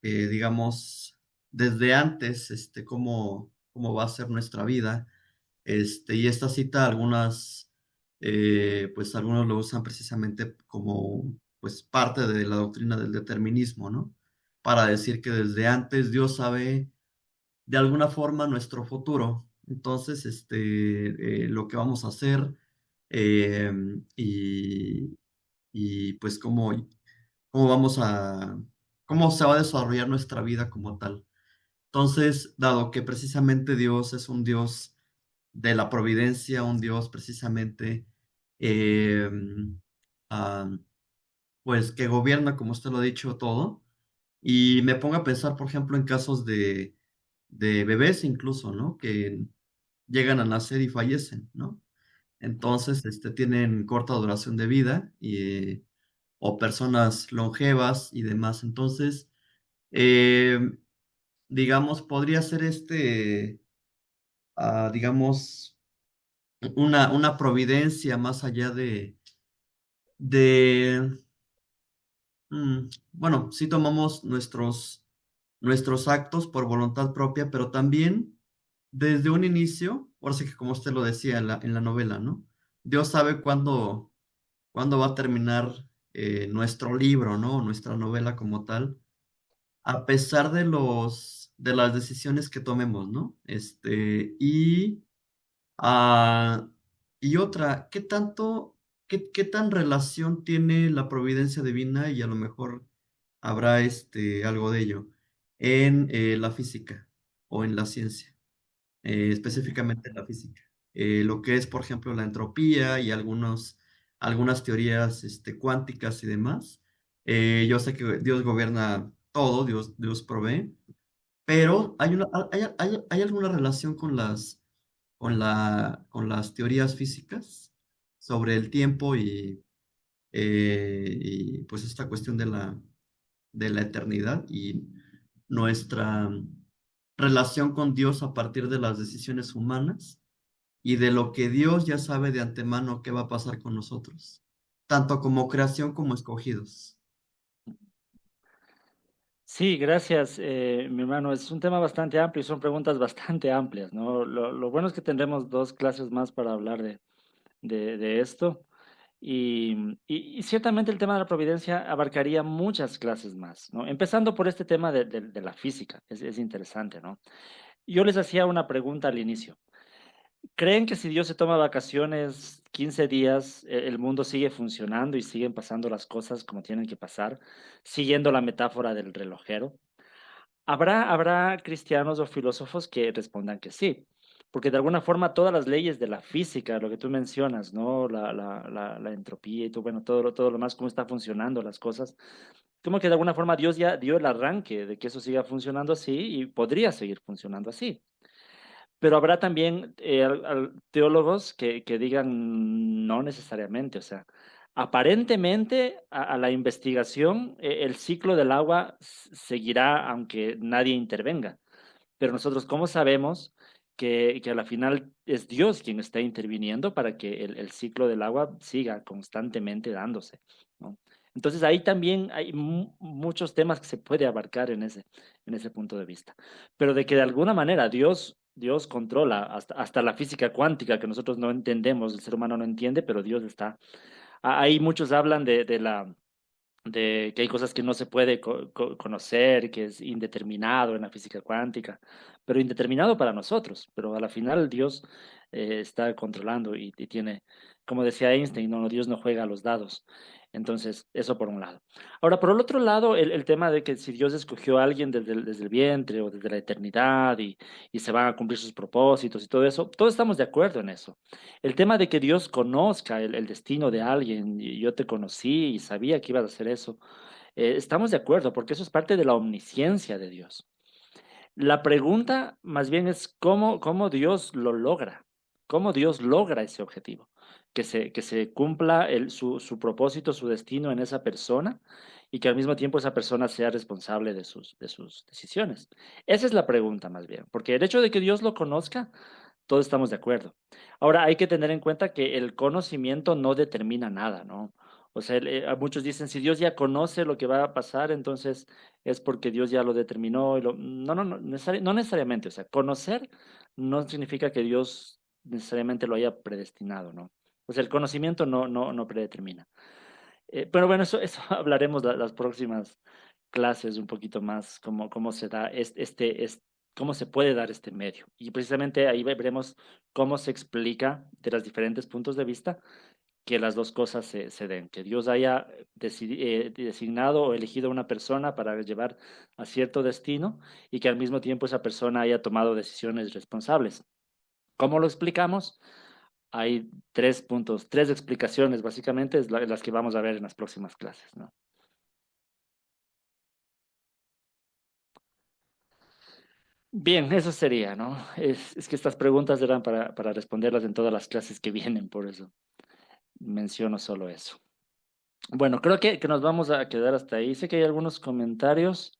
digamos, desde antes, cómo va a ser nuestra vida. Y esta cita, pues algunos lo usan precisamente como, pues, parte de la doctrina del determinismo, ¿no? Para decir que desde antes Dios sabe de alguna forma nuestro futuro. Entonces, lo que vamos a hacer, eh, y, y pues cómo vamos a, cómo se va a desarrollar nuestra vida como tal. Entonces, dado que precisamente Dios es un Dios de la providencia, un Dios precisamente, eh, ah, pues que gobierna, como usted lo ha dicho, todo, y me pongo a pensar, por ejemplo, en casos de bebés incluso, ¿no? Que llegan a nacer y fallecen, ¿no? Entonces, tienen corta duración de vida o personas longevas y demás. Entonces, eh, digamos, podría ser digamos, una providencia más allá de, bueno, sí tomamos nuestros actos por voluntad propia, pero también desde un inicio, ahora sí que como usted lo decía en la novela, ¿no? Dios sabe cuándo va a terminar nuestro libro, ¿no? Nuestra novela como tal, a pesar de las decisiones que tomemos, ¿no? Ah, y otra, qué tan relación tiene la providencia divina? Y a lo mejor habrá algo de ello en la física o en la ciencia, específicamente en la física. Lo que es, por ejemplo, la entropía y algunas teorías cuánticas y demás. Yo sé que Dios gobierna todo, Dios provee, pero ¿hay alguna relación con las teorías físicas sobre el tiempo y pues esta cuestión de la eternidad y nuestra relación con Dios a partir de las decisiones humanas y de lo que Dios ya sabe de antemano qué va a pasar con nosotros, tanto como creación como escogidos? Sí, gracias, mi hermano. Es un tema bastante amplio y son preguntas bastante amplias, ¿no? Lo bueno es que tendremos dos clases más para hablar de esto. Y ciertamente el tema de la providencia abarcaría muchas clases más, ¿no? Empezando por este tema de la física, es interesante, ¿no? Yo les hacía una pregunta al inicio. ¿Creen que si Dios se toma vacaciones 15 días, el mundo sigue funcionando y siguen pasando las cosas como tienen que pasar, siguiendo la metáfora del relojero? Habrá cristianos o filósofos que respondan que sí, porque de alguna forma todas las leyes de la física, lo que tú mencionas, ¿no? La entropía y todo, bueno, todo lo más, cómo está funcionando las cosas, como que de alguna forma Dios ya dio el arranque de que eso siga funcionando así y podría seguir funcionando así. Pero habrá también teólogos que digan no necesariamente, o sea, aparentemente a la investigación el ciclo del agua seguirá aunque nadie intervenga. Pero nosotros, ¿cómo sabemos que a la final es Dios quien está interviniendo para que el ciclo del agua siga constantemente dándose, ¿no? Entonces ahí también hay muchos temas que se puede abarcar en ese punto de vista. Pero de que de alguna manera Dios controla hasta la física cuántica que nosotros no entendemos, el ser humano no entiende, pero Dios está. Ahí muchos hablan de que hay cosas que no se puede conocer, que es indeterminado en la física cuántica, pero indeterminado para nosotros, pero a la final Dios está controlando y tiene, como decía Einstein, no, Dios no juega a los dados. Entonces, eso por un lado. Ahora, por el otro lado, el tema de que si Dios escogió a alguien desde el vientre o desde la eternidad y se van a cumplir sus propósitos y todo eso, todos estamos de acuerdo en eso. El tema de que Dios conozca el destino de alguien, y yo te conocí y sabía que ibas a hacer eso, estamos de acuerdo, porque eso es parte de la omnisciencia de Dios. La pregunta más bien es cómo Dios lo logra, cómo Dios logra ese objetivo, que se cumpla su propósito, su destino en esa persona y que al mismo tiempo esa persona sea responsable de sus decisiones. Esa es la pregunta más bien, porque el hecho de que Dios lo conozca, todos estamos de acuerdo. Ahora hay que tener en cuenta que el conocimiento no determina nada, ¿no? O sea, muchos dicen, si Dios ya conoce lo que va a pasar, entonces es porque Dios ya lo determinó. No, no necesariamente. O sea, conocer no significa que Dios necesariamente lo haya predestinado, ¿no? O sea, el conocimiento no predetermina. Pero bueno, eso hablaremos las próximas clases un poquito más, cómo se da cómo se puede dar este medio. Y precisamente ahí veremos cómo se explica de los diferentes puntos de vista que las dos cosas se den, que Dios haya designado o elegido a una persona para llevar a cierto destino y que al mismo tiempo esa persona haya tomado decisiones responsables. ¿Cómo lo explicamos? Hay tres puntos, tres explicaciones básicamente, es las que vamos a ver en las próximas clases, ¿no? Bien, eso sería, ¿no? Es que estas preguntas eran para responderlas en todas las clases que vienen, por eso menciono solo eso. Bueno, creo que nos vamos a quedar hasta ahí. Sé que hay algunos comentarios,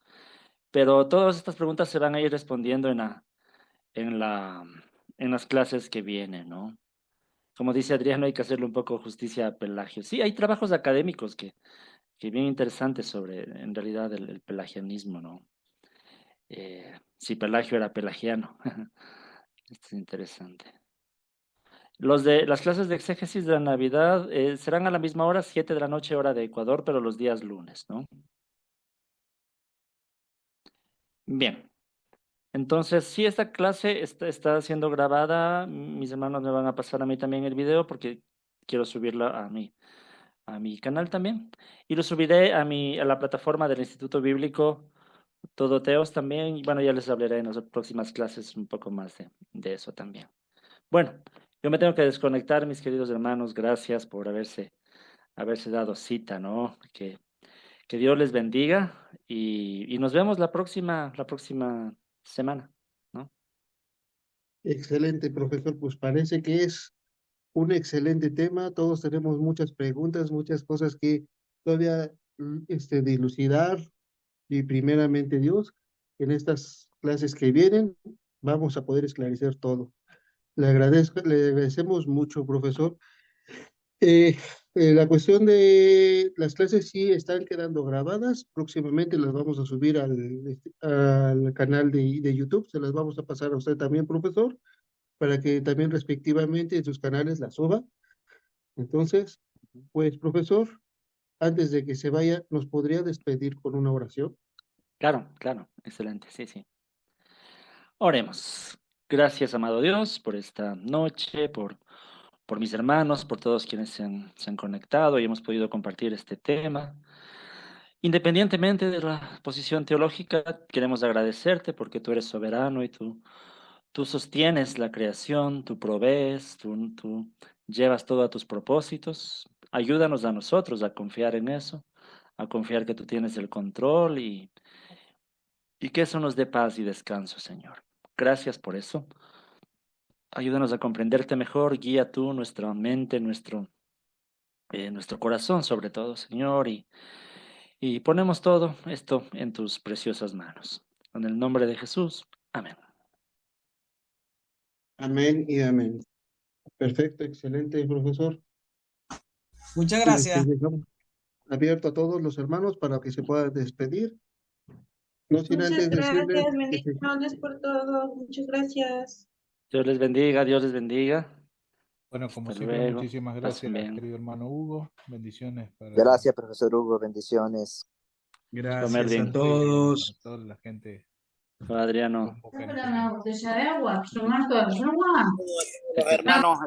pero todas estas preguntas se van a ir respondiendo en la, en las clases que vienen, ¿no? Como dice Adriano, hay que hacerle un poco justicia a Pelagio. Sí, hay trabajos académicos que bien interesantes sobre, en realidad, el pelagianismo, ¿no? Si Pelagio era pelagiano. Esto es interesante. Los de las clases de exégesis de la Navidad serán a la misma hora, 7 de la noche, hora de Ecuador, pero los días lunes, ¿no? Bien. Entonces, sí, esta clase está siendo grabada. Mis hermanos me van a pasar a mí también el video porque quiero subirla a mi canal también. Y lo subiré a la plataforma del Instituto Bíblico Todo Teos también. Y bueno, ya les hablaré en las próximas clases un poco más de eso también. Bueno, yo me tengo que desconectar, mis queridos hermanos. Gracias por haberse dado cita, ¿no? Que Dios les bendiga y nos vemos la próxima semana, ¿no? Excelente, profesor. Pues parece que es un excelente tema. Todos tenemos muchas preguntas, muchas cosas que todavía dilucidar. Y primeramente Dios, en estas clases que vienen vamos a poder esclarecer todo. Le agradecemos mucho, profesor. Eh, la cuestión de las clases sí están quedando grabadas. Próximamente las vamos a subir al canal de YouTube. Se las vamos a pasar a usted también, profesor, para que también respectivamente en sus canales las suba. Entonces, pues, profesor, antes de que se vaya, ¿nos podría despedir con una oración? Claro, claro, excelente, sí, sí. Oremos. Gracias, amado Dios, por esta noche, por mis hermanos, por todos quienes se han conectado y hemos podido compartir este tema. Independientemente de la posición teológica, queremos agradecerte porque tú eres soberano y tú Tú sostienes la creación, tú provees, tú llevas todo a tus propósitos. Ayúdanos a nosotros a confiar en eso, a confiar que tú tienes el control y que eso nos dé paz y descanso, Señor. Gracias por eso. Ayúdanos a comprenderte mejor, guía tú nuestra mente, nuestro corazón sobre todo, Señor, y ponemos todo esto en tus preciosas manos. En el nombre de Jesús, amén. Amén y amén. Perfecto, excelente, profesor. Muchas Pues, gracias. dejamos abierto a todos los hermanos para que se puedan despedir. No sin Muchas antes decirles gracias, que se- bendiciones por todo. Muchas gracias. Dios les bendiga, Dios les bendiga. Bueno, como Hasta siempre, luego. muchísimas Pasen gracias, bien. querido hermano Hugo. Bendiciones Gracias, profesor Hugo. Bendiciones. Comer Gracias a bien. todos. para toda la gente Adriano. rumbo que Dame nos una botella de agua, tomar toda el agua. Los hermanos,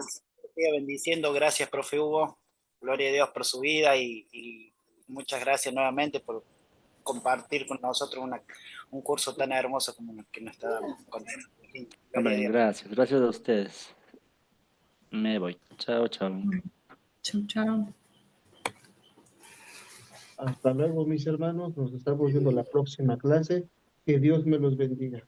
siga bendiciendo. Gracias, profe Hugo. Gloria a Dios por su vida y muchas gracias nuevamente por compartir con nosotros un curso tan hermoso como el que nos está dando. Gloria a Hombre, Dios. gracias. Gracias a ustedes. Me voy. Chao, chao. Chau, chau. hasta luego, mis hermanos. Nos estamos viendo la próxima clase. Que Dios me los bendiga.